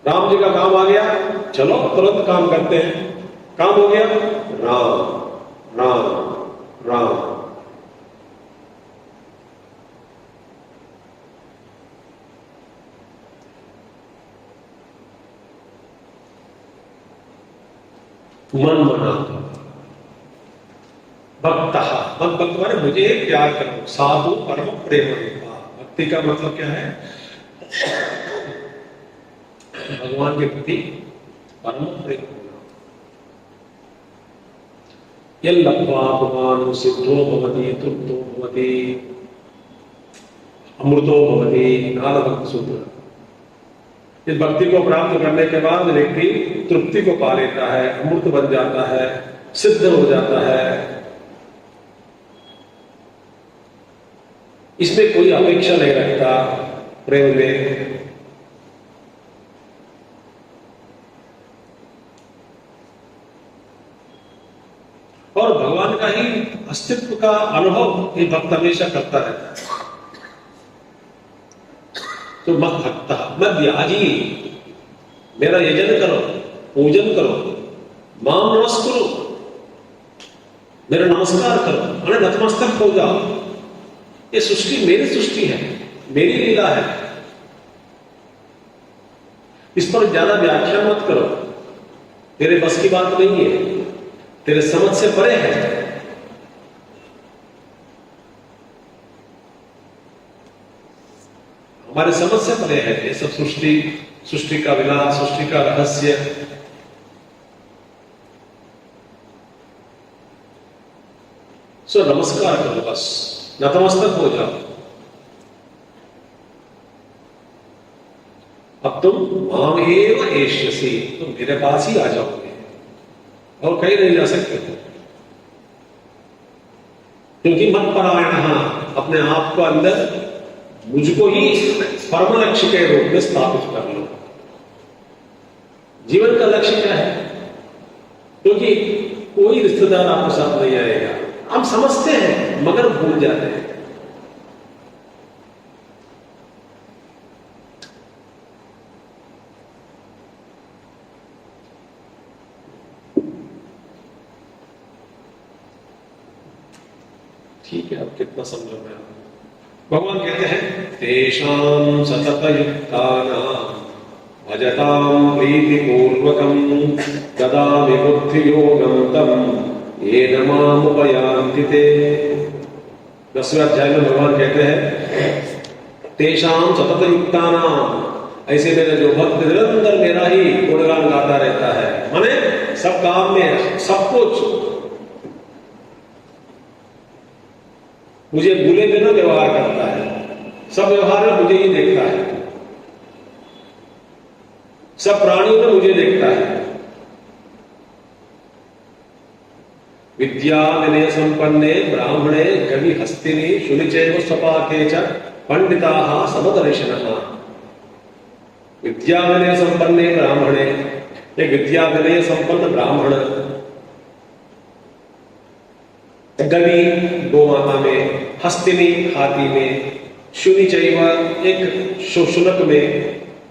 राम जी का काम आ गया, चलो तुरंत काम करते हैं। काम हो गया, राम राम राम। मन मना भक्त, भक्त माने मुझे प्यार करो, साधु परम प्रेम। भक्ति का मतलब क्या है? भगवान के प्रति परम प्रेम होना। यल्लब्ध्वा भगवान् सिद्धो भवति, तृप्तो भवति, अमृतो भवति। नाद भक्त सूत्र। इस भक्ति को प्राप्त करने के बाद व्यक्ति तृप्ति को पा लेता है, अमृत बन जाता है, सिद्ध हो जाता है। इसमें कोई अपेक्षा नहीं रखता प्रेम में। और भगवान का ही अस्तित्व का अनुभव ये भक्त हमेशा करता रहता है। तो मत भक्ता मत याजी, मेरा यजन करो, पूजन करो, माम नमस्कुरु, मेरा नमस्कार करो, अरे नतमस्तक हो जाओ। ये सृष्टि मेरी सृष्टि है, मेरी लीला है, इस पर ज्यादा व्याख्या मत करो। तेरे बस की बात नहीं है, तेरे समझ से परे है। हमारे समझ से परे है ये सब। सृष्टि का विलास, सृष्टि का रहस्य। सो नमस्कार करो, बस नतमस्तक हो जाओ। अब तुम मामेव एष्यसि, तुम मेरे पास ही आ जाओगे और कहीं नहीं जा सकते हो, क्योंकि मत्परायण, अपने आप को अंदर मुझको ही परम लक्ष्य के रूप में स्थापित कर लो। जीवन का लक्ष्य क्या है? क्योंकि कोई रिश्तेदार आपके साथ नहीं आएगा, हम समझते हैं मगर भूल जाते हैं। ठीक है, अब कितना समझो मैं। भगवान कहते हैं तेषां सततयुक्तानां भजतां प्रीतिपूर्वकं ददामि बुद्धियोगं तं येन मामुपयान्ति ते। 10वें अध्याय में भगवान कहते हैं तेषां सततयुक्तानां, ऐसे मेरे जो भक्त निरंतर मेरा ही गुणगान गाता रहता है, माने सब काम में सब कुछ मुझे भूले बिना व्यवहार करता है, सब व्यवहार में मुझे ही देखता है, सब प्राणियों में मुझे देखता है। विद्या विनय संपन्ने ब्राह्मणे कवि हस्तिनी शुनिचैव स्वपाके च पंडिताः समदर्शिनः। विद्या विनय संपन्ने ब्राह्मणे, एक विद्या विनय संपन्न ब्राह्मण, गवि गोमाता में, हस्तिनी हाथी में, शुनि चैव एक शुनक में,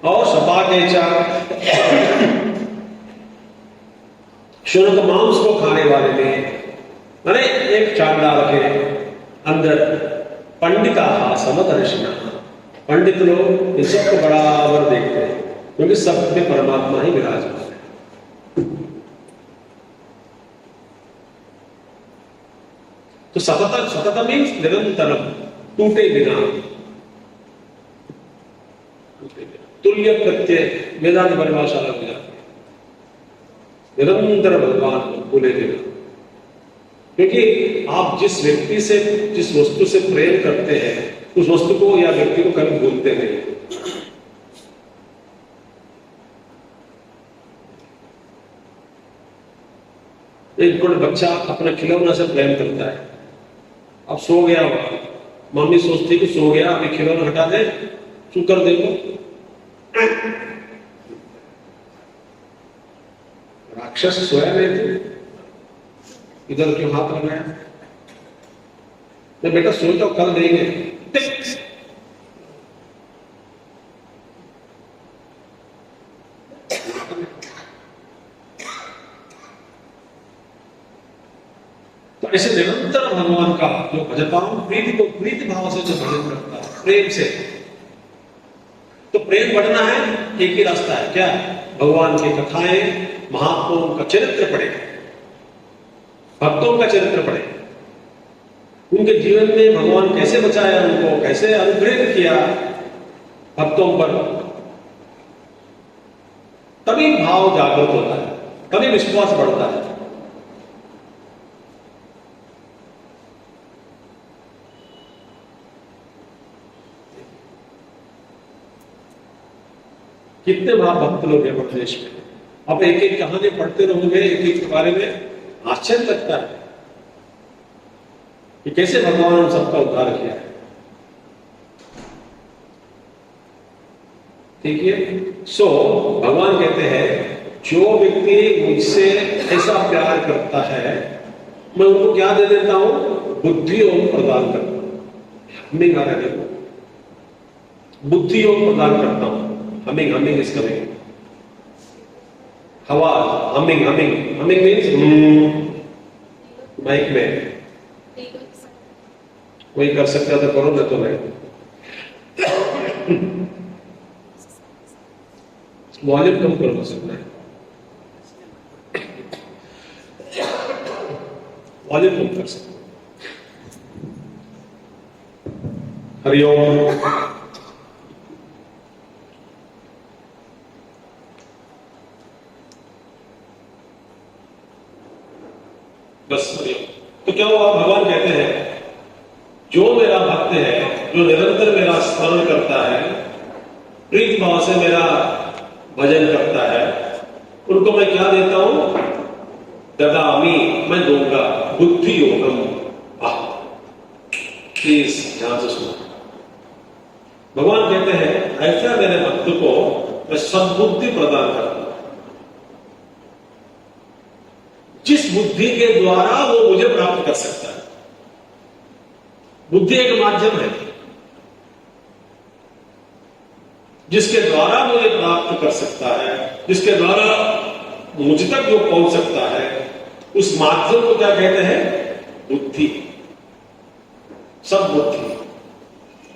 और सपाकेचा शुनक मांस को खाने वाले में, माने एक चांडाल के अंदर पंडिता समदर्शिना, पंडित लोग इन सबको बराबर देखते हैं, क्योंकि सब में परमात्मा ही विराजमान है। तो सतत मीन्स निरंतरम, टूटे बिना, तुल्य प्रत्यय, वेदांत परिभाषा लग जाती है, निरंतर भगवान को भूले बिना। क्योंकि आप जिस व्यक्ति से, जिस वस्तु से प्रेम करते हैं, उस वस्तु को या व्यक्ति को कभी भूलते नहीं। एक गुण बच्चा अपने खिलौना से प्रेम करता है, अब सो गया होगा, मम्मी सोचती कि सो गया, अभी खिलौना हटा दे, शुक्र देखो राक्षस सोया नहीं थे, इधर क्यों हाथ लगाया? मैं बेटा सो जाओ, कल देंगे। तो ऐसे निरंतर भगवान का जो भजताओं, प्रीति को प्रीति भाव से जो भजन करता है, प्रेम से, तो प्रेम बढ़ना है, एक ही रास्ता है, क्या? भगवान की कथाएं, महात्माओं का चरित्र पढ़े, भक्तों का चरित्र पढ़े, उनके जीवन में भगवान कैसे बचाया, उनको कैसे अनुग्रहित किया भक्तों पर, तभी भाव जागृत होता है, तभी विश्वास बढ़ता है। कितने महाभक्त लोग हैं प्रदेश में, अब एक एक कहानी पढ़ते रहोगे, एक एक के बारे में आश्चर्य लगता है कि कैसे भगवान ने सबका उद्धार किया है। ठीक है, सो भगवान कहते हैं जो व्यक्ति मुझसे ऐसा प्यार करता है, मैं उनको क्या दे देता हूं? बुद्धि योग प्रदान करता हूं। हमिंग आ रहा है, बुद्धि योग प्रदान करता हूं। हमिंग, हमिंग इज कमिंग, हवा, humming, humming, humming means mic में कोई कर सकता तो करो, ना तो नहीं। वॉल्यूम कम करो सकता है, वॉल्यूम कम कर सकते। हरिओम। बस तो क्या हुआ, भगवान कहते हैं जो मेरा भक्त है, जो निरंतर मेरा स्मरण करता है, प्रीत भाव से मेरा भजन करता है, उनको मैं क्या देता हूं, ददामी, मैं दूंगा, बुद्धि योगम। प्लीज ध्यान से सुनो, भगवान कहते हैं ऐसा मेरे भक्त को मैं सद्बुद्धि प्रदान करता हूं, जिस बुद्धि के द्वारा वो मुझे प्राप्त कर सकता है। बुद्धि एक माध्यम है जिसके द्वारा मुझे प्राप्त कर सकता है, जिसके द्वारा मुझ तक जो पहुंच सकता है, उस माध्यम को क्या कहते हैं, बुद्धि, सब बुद्धि,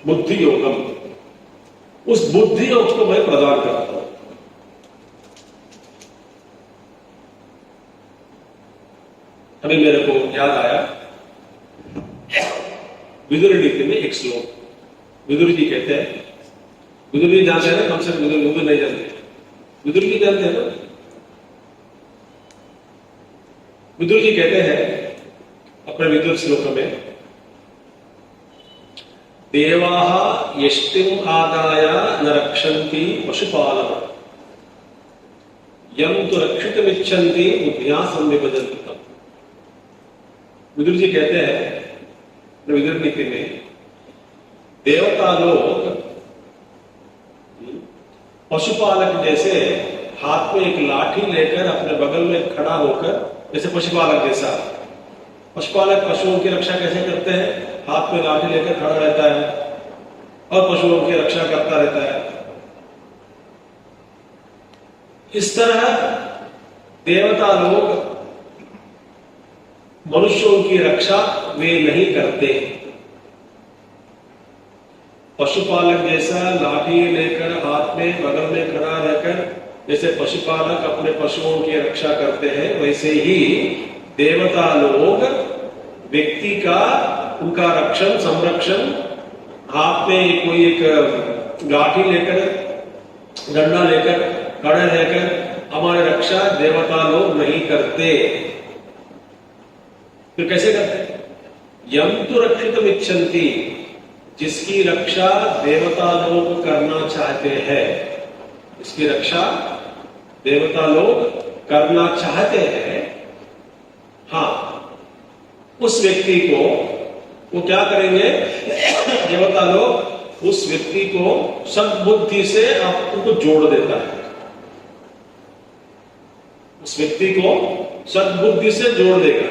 बुद्धि योगम। उस बुद्धि योग को मैं प्रदान करता हूं। अभी मेरे को याद आया, विदुर नीति में एक श्लोक, विदुर जी कहते हैं, विदुर जी जानते हैं ना, कम से कम विदुर नहीं जानते, विदुर जी जानते हैं ना। विदुर जी कहते हैं अपने विदुर श्लोक में, देवाः यष्टिम् आदाय न रक्षन्ति पशुपालनम्, यं तु रक्षितुमिच्छन्ति बुद्ध्या संविभजन्ति तम्। विदुर जी कहते हैं विदुर नीति में, देवता लोग पशुपालक जैसे हाथ में एक लाठी लेकर अपने बगल में खड़ा होकर, जैसे पशुपालक जैसा, पशुपालक पशुओं की रक्षा कैसे करते हैं, हाथ में लाठी लेकर खड़ा रहता है और पशुओं की रक्षा करता रहता है। इस तरह देवता लोग मनुष्यों की रक्षा वे नहीं करते। पशुपालक जैसा लाठी लेकर हाथ में बगल में खड़ा रहकर जैसे पशुपालक अपने पशुओं की रक्षा करते हैं, वैसे ही देवता लोग व्यक्ति का, उनका रक्षण संरक्षण, हाथ में कोई एक लाठी लेकर, डंडा लेकर खड़े रहकर हमारी रक्षा देवता लोग नहीं करते। फिर कैसे करते, यम तु रक्षितुमिच्छन्ति, जिसकी रक्षा देवता लोग करना चाहते हैं, इसकी रक्षा देवता लोग करना चाहते हैं, हाँ, उस व्यक्ति को वो क्या करेंगे, देवता लोग उस व्यक्ति को सद्बुद्धि से उनको जोड़ देता है, उस व्यक्ति को सद्बुद्धि से जोड़ देगा।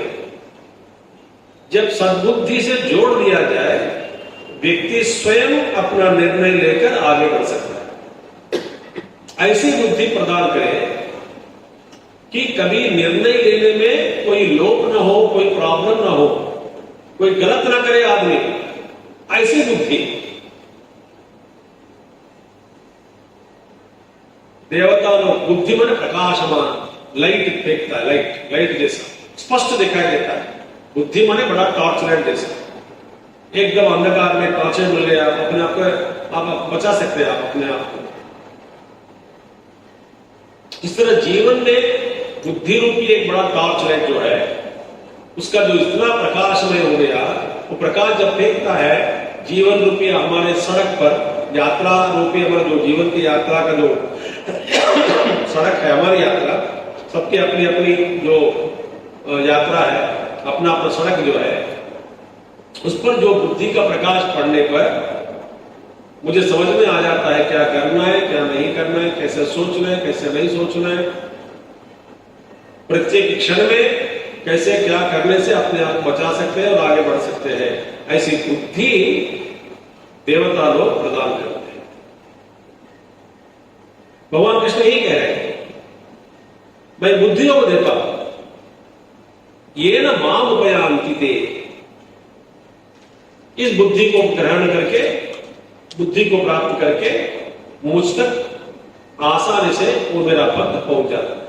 जब सद्बुद्धि से जोड़ दिया जाए, व्यक्ति स्वयं अपना निर्णय लेकर आगे बढ़ सकता है। ऐसी बुद्धि प्रदान करें कि कभी निर्णय लेने में कोई लोप ना हो, कोई प्रॉब्लम ना हो, कोई गलत ना करे आदमी, ऐसी बुद्धि। देवता लोग, बुद्धि मन प्रकाशमान, लाइट फेंकता है, लाइट जैसा स्पष्ट दिखाई देता है। बुद्धि माने बड़ा टॉर्च लाइट जैसा, एकदम अंधकार में टॉर्च मिल गया, अपने आप को आप बचा सकते हैं, आप अपने आप को। इस तरह जीवन में बुद्धि रूपी एक बड़ा टॉर्च लाइट जो है, उसका जो इतना प्रकाशमय हो गया, वो प्रकाश जब फेंकता है जीवन रूपी हमारे सड़क पर, यात्रा रूपी हमारे जो जीवन की यात्रा का जो सड़क है, हमारी यात्रा, सबकी अपनी अपनी जो यात्रा है, अपना अपना सड़क जो है, उस पर जो बुद्धि का प्रकाश पड़ने पर मुझे समझ में आ जाता है क्या करना है, क्या नहीं करना है, कैसे सोचना है, कैसे नहीं सोचना है, प्रत्येक क्षण में कैसे क्या करने से अपने आप को बचा सकते हैं और आगे बढ़ सकते हैं। ऐसी बुद्धि देवता लोग प्रदान करते हैं। भगवान कृष्ण यही कह रहे हैं, मैं बुद्धि योग देता हूं, ये न माम उपयांति ते, इस बुद्धि को ग्रहण करके, बुद्धि को प्राप्त करके मुझ तक आसानी से वो मेरा भक्त पहुंच जाता है।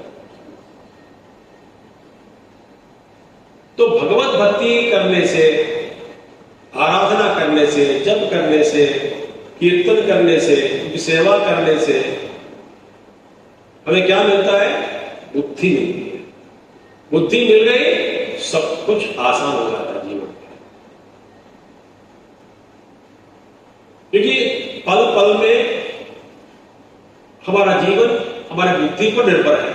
तो भगवत भक्ति करने से, आराधना करने से, जप करने से, कीर्तन करने से, उनकी सेवा करने से हमें क्या मिलता है, बुद्धि मिलती है। बुद्धि मिल गई, सब कुछ आसान हो जाता है जीवन में। क्योंकि पल पल में हमारा जीवन हमारी बुद्धि पर निर्भर है,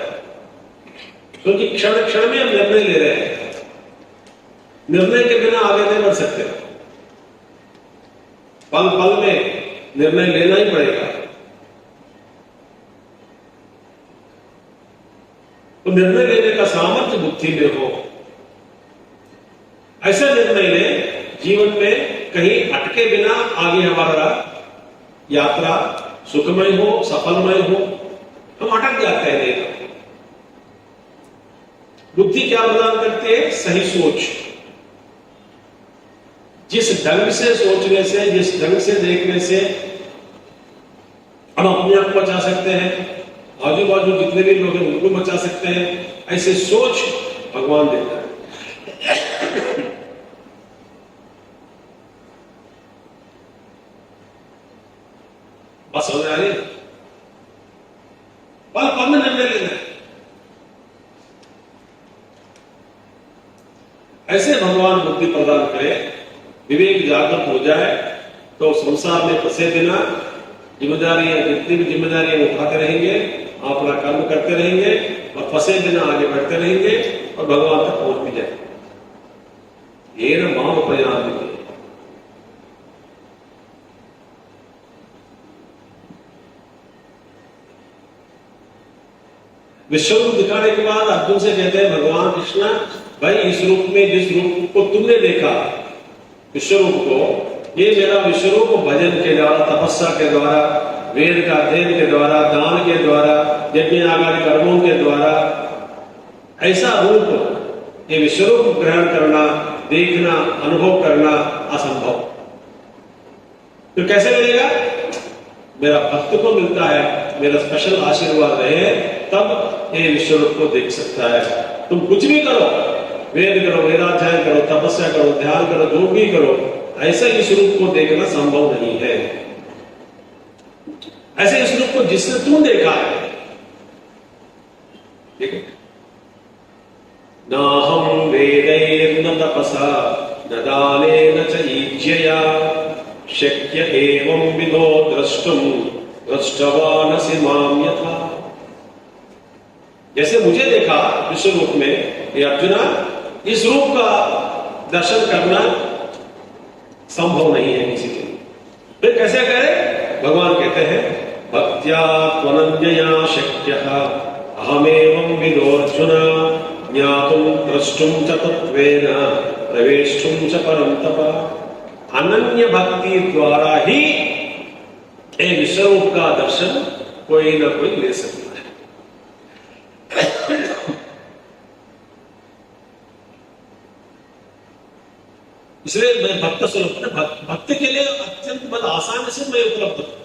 क्योंकि क्षण क्षण में हम निर्णय ले रहे हैं। निर्णय के बिना आगे नहीं बढ़ सकते, पल पल में निर्णय लेना ही पड़ेगा। तो निर्णय लेने का सामर्थ्य बुद्धि में हो, ऐसा निर्णय ले जीवन में कहीं अटके बिना आगे हमारा यात्रा सुखमय हो, सफलमय हो। हम अटक जाते हैं नहीं तो। बुद्धि क्या प्रदान करती है? सही सोच। जिस ढंग से सोचने से, जिस ढंग से देखने से हम अपने आप को बचा सकते हैं, आजू बाजू जितने भी लोग हैं उनको बचा सकते हैं, ऐसे सोच भगवान देता है। बस समझ आ रही? पल पल में निर्णय लेना है। ऐसे भगवान बुद्धि प्रदान करे, विवेक जागृत हो जाए, तो संसार में फंसे बिना जिम्मेदारियां, जितनी भी जिम्मेदारियां उठाते रहेंगे, अपना कर्म करते रहेंगे और फंसे बिना आगे बढ़ते रहेंगे और भगवान तक पहुंच भी जाए। ये न माम प्रयाण विश्व रूप दिखाने के बाद अर्जुन से कहते हैं भगवान कृष्ण, भाई इस रूप में, जिस रूप को तुमने देखा विश्व रूप को, ये मेरा विश्व रूप भजन के द्वारा, तपस्या के द्वारा, वेद का अध्ययन के द्वारा, दान के द्वारा, यज्ञ आदि कर्मों के द्वारा, ऐसा रूप, ये विश्व रूप ग्रहण करना, देखना, अनुभव करना असंभव। तो कैसे मिलेगा? मेरा भक्त को मिलता है, मेरा स्पेशल आशीर्वाद है, तब ये विश्व रूप को देख सकता है। तुम कुछ भी करो, वेद करो, वेदाध्ययन करो, तपस्या करो, ध्यान करो, जो भी करो, ऐसे इस रूप को देखना संभव नहीं है। ऐसे इस रूप को जिसने तुम देखा है, ठीक है, न हम वेदैर्न तपसा न दानेन च यज्ञया शक्य एवं विदो द्रष्टुम दृष्टवानसि माम यथा। जैसे मुझे देखा विश्व रूप में, ये अर्जुना, इस रूप का दर्शन करना संभव नहीं है किसी के लिए। फिर कैसे करे? भगवान कहते हैं भक्त्या त्वनन्यया शक्यः अहमेवं विदोऽर्जुन ज्ञातुं द्रष्टुं च तत्त्वेन प्रवेष्टुं च परं तप। अनन्य भक्ति द्वारा ही ये विश्व रूप का दर्शन कोई ना कोई ले सकता है। इसलिए मैं भक्त स्वरूप, भक्त के लिए अत्यंत बल आसान से मैं उपलब्ध हूं।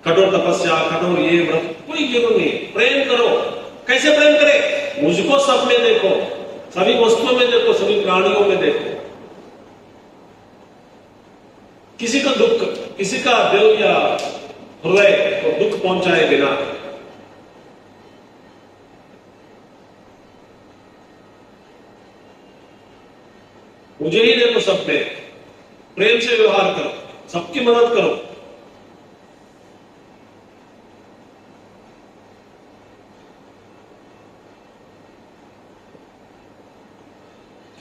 कठोर तपस्या, कठोर ये व्रत कोई जरूर नहीं। प्रेम करो। कैसे प्रेम करे? मुझको सब में देखो, सभी वस्तुओं में देखो, सभी प्राणियों में देखो। किसी का दुख, किसी का दिल या हृदय को दुख पहुंचाए बिना मुझे ही देखो, सब में प्रेम से व्यवहार करो, सबकी मदद करो।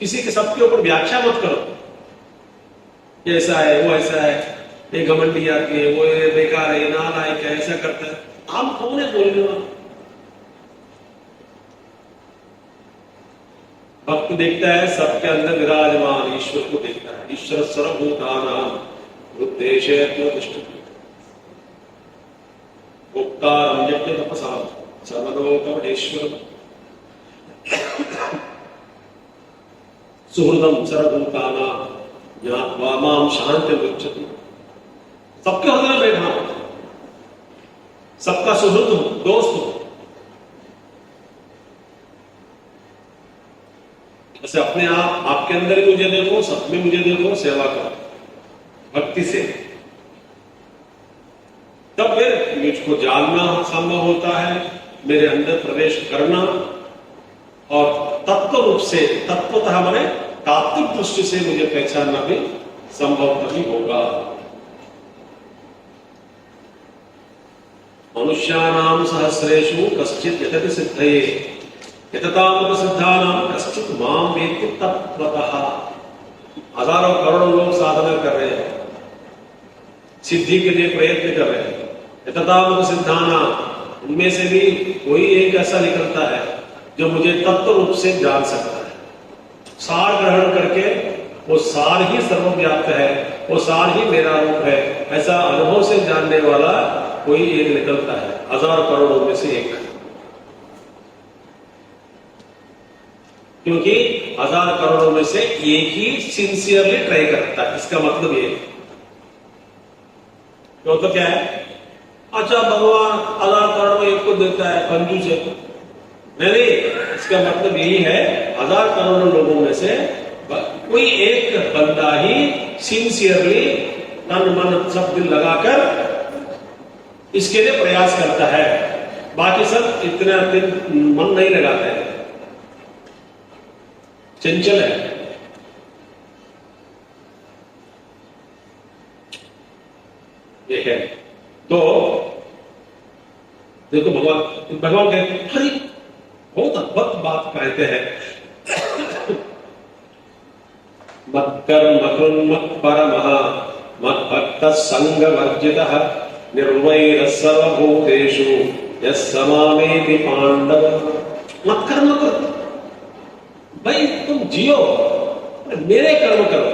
किसी के सबके ऊपर व्याख्या मत करो, ये ऐसा है, वो ऐसा है, ये घमंडी आदमी है, वो ये बेकार है, नालायक है, ऐसा करता है। हम कौन है बोलने वाला? भक्त देखता है सबके अंदर विराजमान ईश्वर को देखता है। ईश्वर सर्वभूतानां हृद्देशे तिष्ठति भोक्तारं यज्ञ तपसा सर्वलोकमहेश्वरम् सुहृदं सर्वभूतानां ज्ञात्वा मां शान्तिमुच्यते। सबके हृदय में बैठा हूं, सबका सुहृद हूं, दोस्त हूं। ऐसे अपने आप, आपके अंदर ही मुझे देखो, सब में मुझे देखो, सेवा करो भक्ति से, तब फिर उसको जानना संभव होता है, मेरे अंदर प्रवेश करना और तत्व रूप से, तत्वतः माने तात्विक दृष्टि से मुझे पहचानना भी संभव तभी होगा। मनुष्याणाम सहस्रेषु कश्चित् यतति सिद्धये यतताम सिद्धानाम कश्चित् माम वेत्ति तत्वतः। हजारों करोड़ों लोग साधना कर रहे हैं, सिद्धि के लिए प्रयत्न कर रहे हैं। यतताम सिद्धानाम, उनमें से भी कोई एक ऐसा निकलता है जो मुझे तत्व रूप से जान सकता है। सार ग्रहण करके वो सार ही सर्वव्याप्त है, वो सार ही मेरा रूप है, ऐसा अनुभव से जानने वाला कोई एक निकलता है, हजार करोड़ों में से एक। क्योंकि हजार करोड़ों में से एक ही सिंसियरली ट्राई करता है, इसका मतलब ये। तो क्या है, अच्छा भगवान हजार करोड़ में एक को देता है, कंजूस है। नहीं, इसका मतलब यही है, हजार करोड़ लोगों में से कोई एक बंदा ही सिंसियरली तन मन सब दिल लगाकर इसके लिए प्रयास करता है। बाकी सब इतना दिन मन नहीं लगाते हैं, चंचल है। ये है। तो देखो भगवान कहते हरी बहुत अद्भुत बात कहते हैं। मत कर्म मत परमः मत भक्त संग वर्जितः निर्वैर सर्वभूतेषु यस्य मामेति पांडव। मत कर्म करो भाई, तुम जियो, मेरे कर्म करो,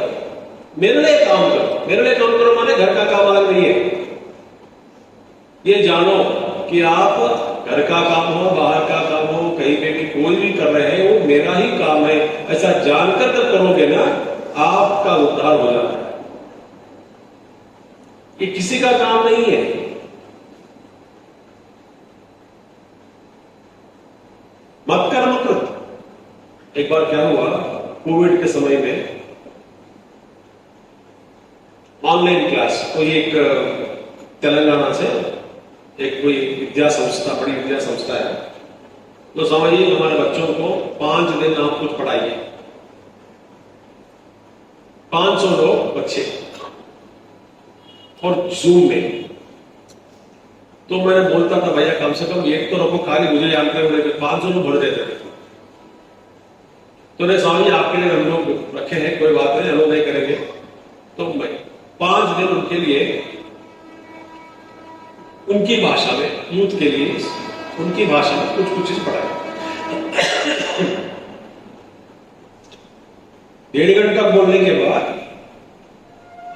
मेरे लिए काम करो। मेरे लिए काम करो माने घर का काम अलग नहीं है। ये जानो कि आप घर का काम हो, बाहर का काम हो, कहीं पे भी कोई भी कर रहे हैं, वो मेरा ही काम है, ऐसा जानकर जब करोगे ना, आपका उद्धार हो जाता है। ये किसी का काम नहीं है। मत कर्म करो। एक बार क्या हुआ, कोविड के समय में ऑनलाइन क्लास, कोई एक तेलंगाना से एक कोई विद्या संस्था, बड़ी विद्या संस्था है, तो समझिए हमारे बच्चों को 5 दिन आप कुछ पढ़ाइए, 500 लोग बच्चे और जूम में। तो मैंने बोलता था भैया कम से कम एक तो रखो, खाली मुझे जानते हुए 500 लोग भर देते थे। तो ने स्वामी आपके लिए हम लोग रखे हैं, कोई बात नहीं, हम लोग नहीं करेंगे। तो मैं 5 दिन उनके लिए, उनकी भाषा में, यूथ के लिए उनकी भाषा में कुछ चीज पढ़ाई। 1.5 घंटा बोलने के बाद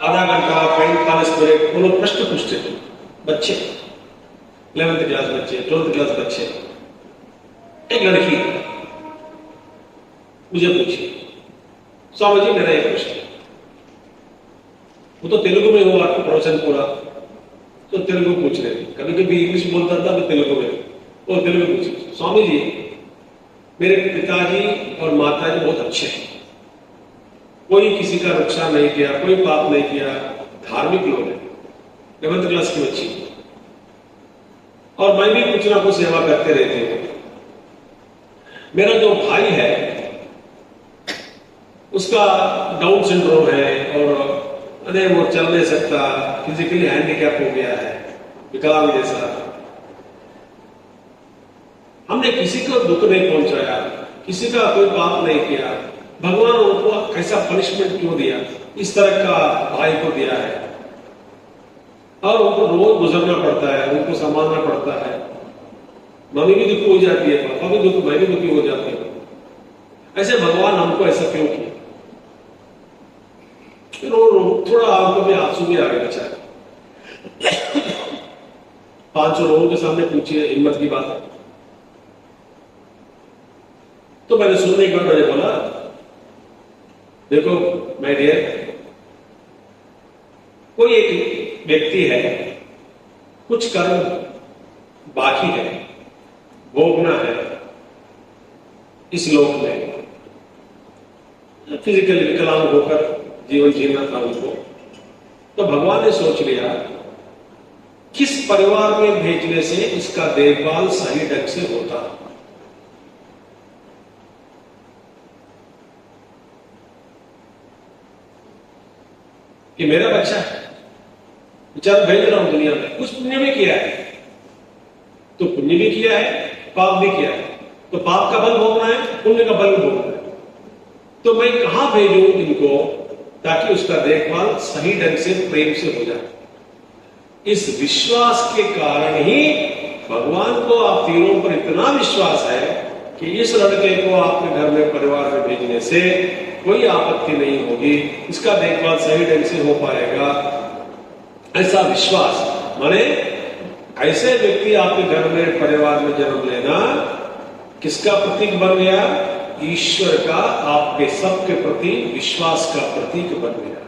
आधा घंटा 45 मिनट वो लोग प्रश्न पूछते थे। बच्चे 11th क्लास बच्चे, 12th क्लास बच्चे। एक लड़की मुझे पूछी, स्वामी जी मेरा एक प्रश्न है। वो तो तेलुगु में हुआ प्रवचन पूरा, तो तेलुगु पूछ रहे थे। कभी कभी इंग्लिश बोलता था, मैं तेलुगु में, वो तेलुगु पूछी, स्वामी जी मेरे पिताजी और माताजी बहुत अच्छे हैं, कोई किसी का नुकसान नहीं किया, कोई पाप नहीं किया, धार्मिक लोग हैं, 11th क्लास की बच्ची, और मैं भी कुछ ना कुछ सेवा करते रहते हूं। मेरा जो भाई है उसका डाउन सिंड्रोम है और अरे वो चल नहीं सकता, फिजिकली हैंडीकैप हो गया है, विकलांग जैसा। हमने किसी को दुख नहीं पहुंचाया, किसी का कोई पाप नहीं किया, भगवान उनको ऐसा पनिशमेंट क्यों दिया, इस तरह का भाई को दिया है, और उनको रोज गुजरना पड़ता है, उनको संभालना पड़ता है। मम्मी भी दुखी हो जाती है, पापा भी दुखी, मैं भी दुखी हो जाती हूँ। ऐसे भगवान हमको ऐसा क्यों किया? थोड़ा आंखों में आंसू भी आ गए बेचारे। 500 लोगों के सामने पूछिए, हिम्मत की बात है। तो मैंने सुनने के बाद मैंने बोला, देखो माय डियर, कोई एक व्यक्ति है, कुछ कर्म बाकी है, भोगना है इस लोक में, फिजिकली विकलांग होकर जीवन जीना था उनको। तो भगवान ने सोच लिया किस परिवार में भेजने से इसका देखभाल सही ढंग से होता है। कि मेरा बच्चा है, जब भेज रहा हूं दुनिया में, कुछ पुण्य भी किया है, तो पुण्य भी किया है, पाप भी किया है, तो पाप का बल भोगना है, पुण्य का बल भोगना है। तो मैं कहां भेजूं इनको ताकि उसका देखभाल सही ढंग से प्रेम से हो जाए। इस विश्वास के कारण ही भगवान को आप तीनों पर इतना विश्वास है कि इस लड़के को आपके घर में परिवार में भेजने से कोई आपत्ति नहीं होगी, इसका देखभाल सही ढंग से हो पाएगा। ऐसा विश्वास माने ऐसे व्यक्ति आपके घर में परिवार में जन्म लेना किसका प्रतीक बन गया? ईश्वर का आपके सबके प्रति विश्वास का प्रतीक बन गया।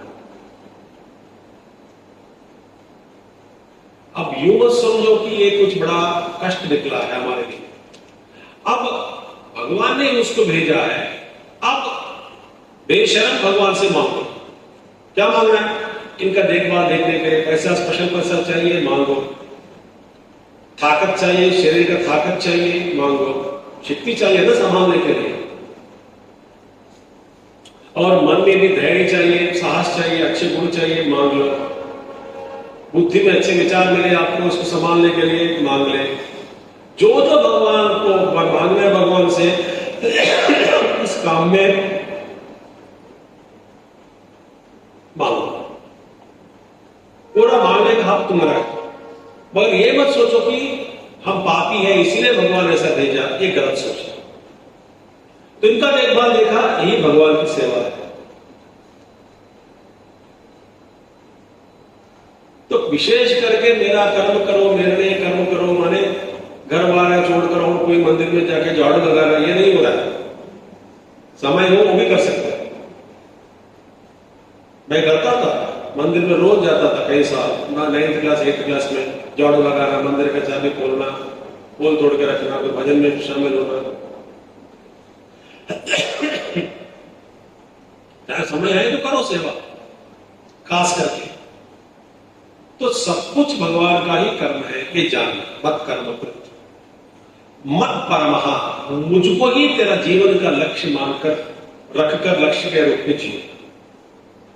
अब यूं मत समझो कि ये कुछ बड़ा कष्ट निकला है हमारे लिए। अब भगवान ने उसको भेजा है, अब बेशर्म भगवान से मांगो। क्या मांगना है? इनका देखभाल देखने के लिए पैसा, स्पेशल पैसा चाहिए, मांगो। ताकत चाहिए, शरीर का ताकत चाहिए, मांगो। शक्ति चाहिए ना संभालने के लिए, और मन में भी धैर्य चाहिए, साहस चाहिए, अच्छे गुण चाहिए, मांग लो। बुद्धि में अच्छे विचार मिले आपको उसको संभालने के लिए, मांग ले। जो जो भगवान को मांगना है भगवान से इस काम में मांगो। पूरा मांगने का हक तुम्हारा है, मगर ये मत सोचो कि हम पापी हैं इसीलिए भगवान ऐसा भेजा, ये गलत सोच है। तो इनका देखभाल देखा, यही भगवान की सेवा है। तो विशेष करके मेरा कर्म करो, मेरे लिए कर्म करो, माने घर वाला छोड़कर और कोई मंदिर में जाके झाड़ू लगाना, ये नहीं हो रहा है। समय हो वो भी कर सकते हैं। मैं करता था, मंदिर में रोज जाता था कई साल, 9th क्लास 8th क्लास में, झाड़ू लगाना, मंदिर का चाबी खोलना, पोल तोड़ के रखना, फिर भजन में शामिल होना। समय है तो करो सेवा, खास करके। तो सब कुछ भगवान का ही कर्म है, ये जानना। मत कर्म कृत मत परमहा, मुझको ही तेरा जीवन का लक्ष्य मानकर रखकर लक्ष्य के रूप में जियो,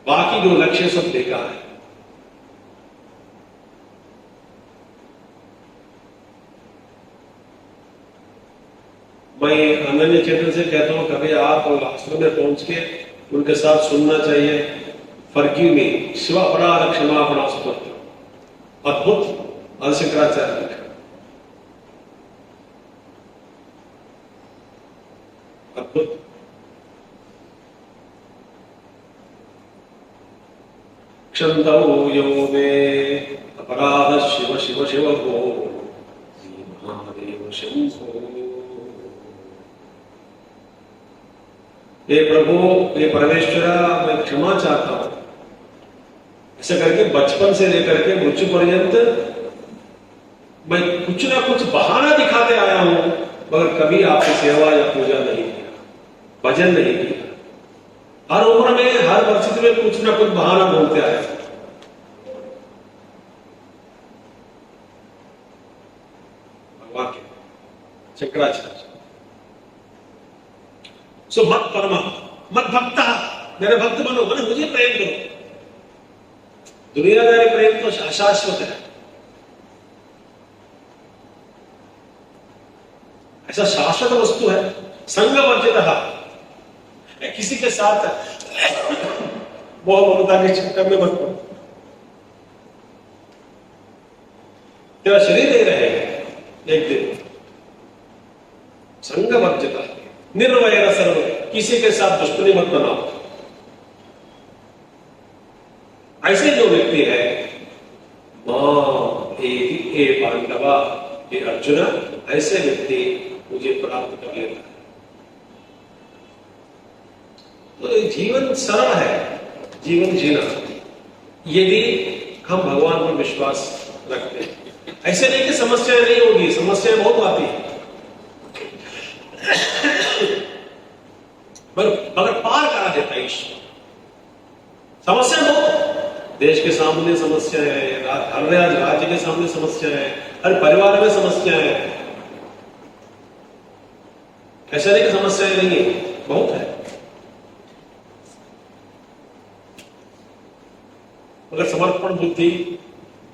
बाकी जो लक्ष्य सब बेकार है। मैं अनन्य चेतन से कहता हूं, कभी आप आश्रम में पहुंच के उनके साथ सुनना चाहिए, फर्गी में शिव अपराध क्षमापणा स्तोत्र, अद्भुत आदि शंकराचार्य लिखा। अद्भुत। क्षन्तौ यो मे अपराध शिव शिव शिव भो महादेव शंभो। हे प्रभु, हे परमेश्वरा, मैं क्षमा चाहता हूं। ऐसा करके बचपन से लेकर के मृत्यु पर्यंत मैं कुछ ना कुछ बहाना दिखाते आया हूं, मगर कभी आपकी सेवा या पूजा नहीं किया, भजन नहीं किया। हर उम्र में, हर परिस्थिति में कुछ ना कुछ बहाना ढूंढते आया। भगवान के शंकराचार्य। सो मत परमा, मत भक्ता, मेरे भक्त बनो, मैंने मुझे प्रेम करो। दुनियादारी प्रेम तो अशाश्वत है, ऐसा शाश्वत वस्तु है। संग वर्जित, किसी के साथ मोह ममता के चक्कर में मत पड़ो। तेरा शरीर दे रहे हैं एक दिन। संग वर्जित, निर्वैर सर्व, किसी के साथ दुश्मनी मत बनाओ। ऐसे जो व्यक्ति है, मां ए पांडवा, ये अर्जुन, ऐसे व्यक्ति मुझे प्राप्त कर लेता है। तो जीवन सरल है, जीवन जीना, यदि हम भगवान पर विश्वास रखते हैं। ऐसे नहीं कि समस्याएं नहीं होगी, समस्याएं बहुत आती है, मगर पार करा देता है ईश्वर। समस्या बहुत, देश के सामने समस्या है, हर राज्य के सामने समस्या है, हर परिवार में समस्या है। ऐसा नहीं कि समस्याएं नहीं है, बहुत है। मगर समर्पण बुद्धि,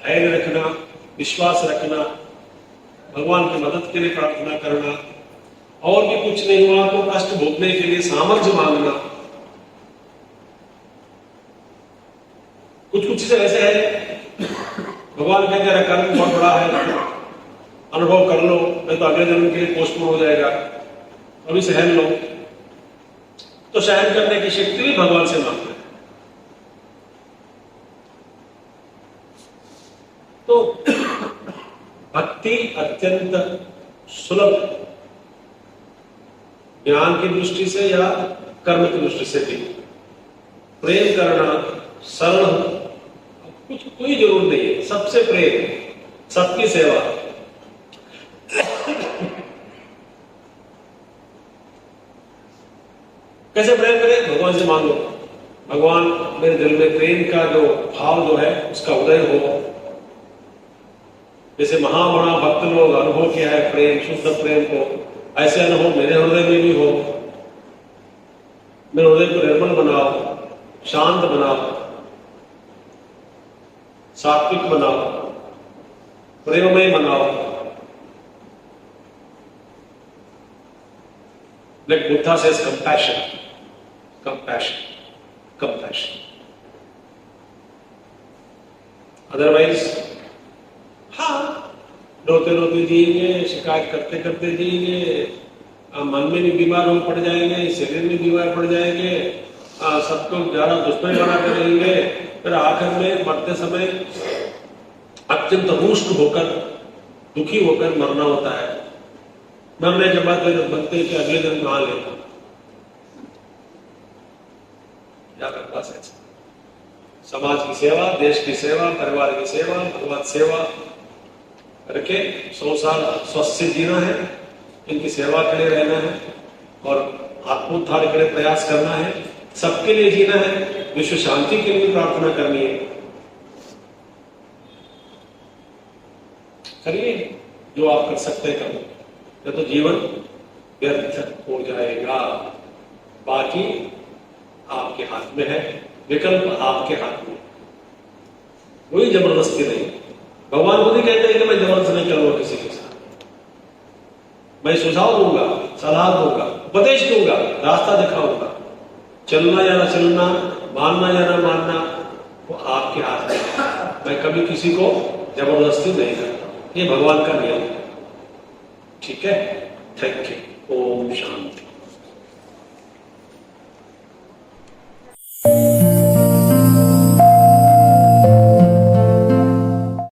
धैर्य रखना, विश्वास रखना, भगवान की मदद के लिए प्रार्थना करना, और भी कुछ नहीं हुआ तो कष्ट भोगने के लिए सामर्थ्य मांगना। कुछ कुछ से ऐसे है, भगवान कहते हैं कर्म बहुत बड़ा है, अनुभव कर लो, नहीं तो अगले जन्म के लिए पोस्टपोन हो जाएगा, अभी सहन लो। तो सहन करने की शक्ति भी भगवान से मांगते हैं। तो भक्ति अत्यंत सुलभ, ज्ञान की दृष्टि से या कर्म की दृष्टि से भी। प्रेम करना सरल, कुछ कोई जरूरत नहीं है, सबसे प्रेम, सबकी सेवा। कैसे प्रेम करें? भगवान से मांगो, भगवान मेरे दिल में प्रेम का जो भाव जो है उसका उदय हो। जैसे महामना भक्त लोग अनुभव किया है प्रेम, शुद्ध प्रेम को, ऐसे अनुभव मेरे हृदय में भी हो। मेरे हृदय को निर्मल बनाओ, शांत बनाओ, सात्विक बनाओ, प्रेममय बनाओ। Like Buddha says, compassion, compassion, compassion. Otherwise, हाँ, रोते रोते जिएंगे, शिकायत करते करते जिएंगे, मन में भी बीमार हो पड़ जाएंगे, शरीर में बीमार पड़ जाएंगे, सबको ज्यादा दुश्मन बना करेंगे, फिर आखिर में मरते समय अत्यंत रुष्ट होकर, दुखी होकर मरना होता है। मरने के बाद बनते कि अगले दिन कहां लेगा, क्या करता है? समाज की सेवा, देश की सेवा, परिवार की सेवा, भगवत सेवा करके 100 साल स्वस्थ से जीना है, इनकी सेवा के लिए रहना है और आत्मोद्धार के लिए प्रयास करना है, सबके लिए जीना है, विश्व शांति के लिए प्रार्थना करनी है। करिए जो आप कर सकते हैं, करो, या तो जीवन व्यर्थ हो जाएगा। बाकी आपके हाथ में है, विकल्प आपके हाथ में, कोई जबरदस्ती नहीं। भगवान खुद ही कहते हैं कि मैं जबरदस्ती नहीं करूंगा किसी के साथ, मैं सुझाव दूंगा, सलाह दूंगा, उपदेश दूंगा, रास्ता दिखाऊंगा। चलना या ना चलना, मानना या ना मानना, वो आपके हाथ में है। मैं कभी किसी को जबरदस्ती नहीं करता, ये भगवान का नियम है। ठीक है, थैंक यू। ओम शांति।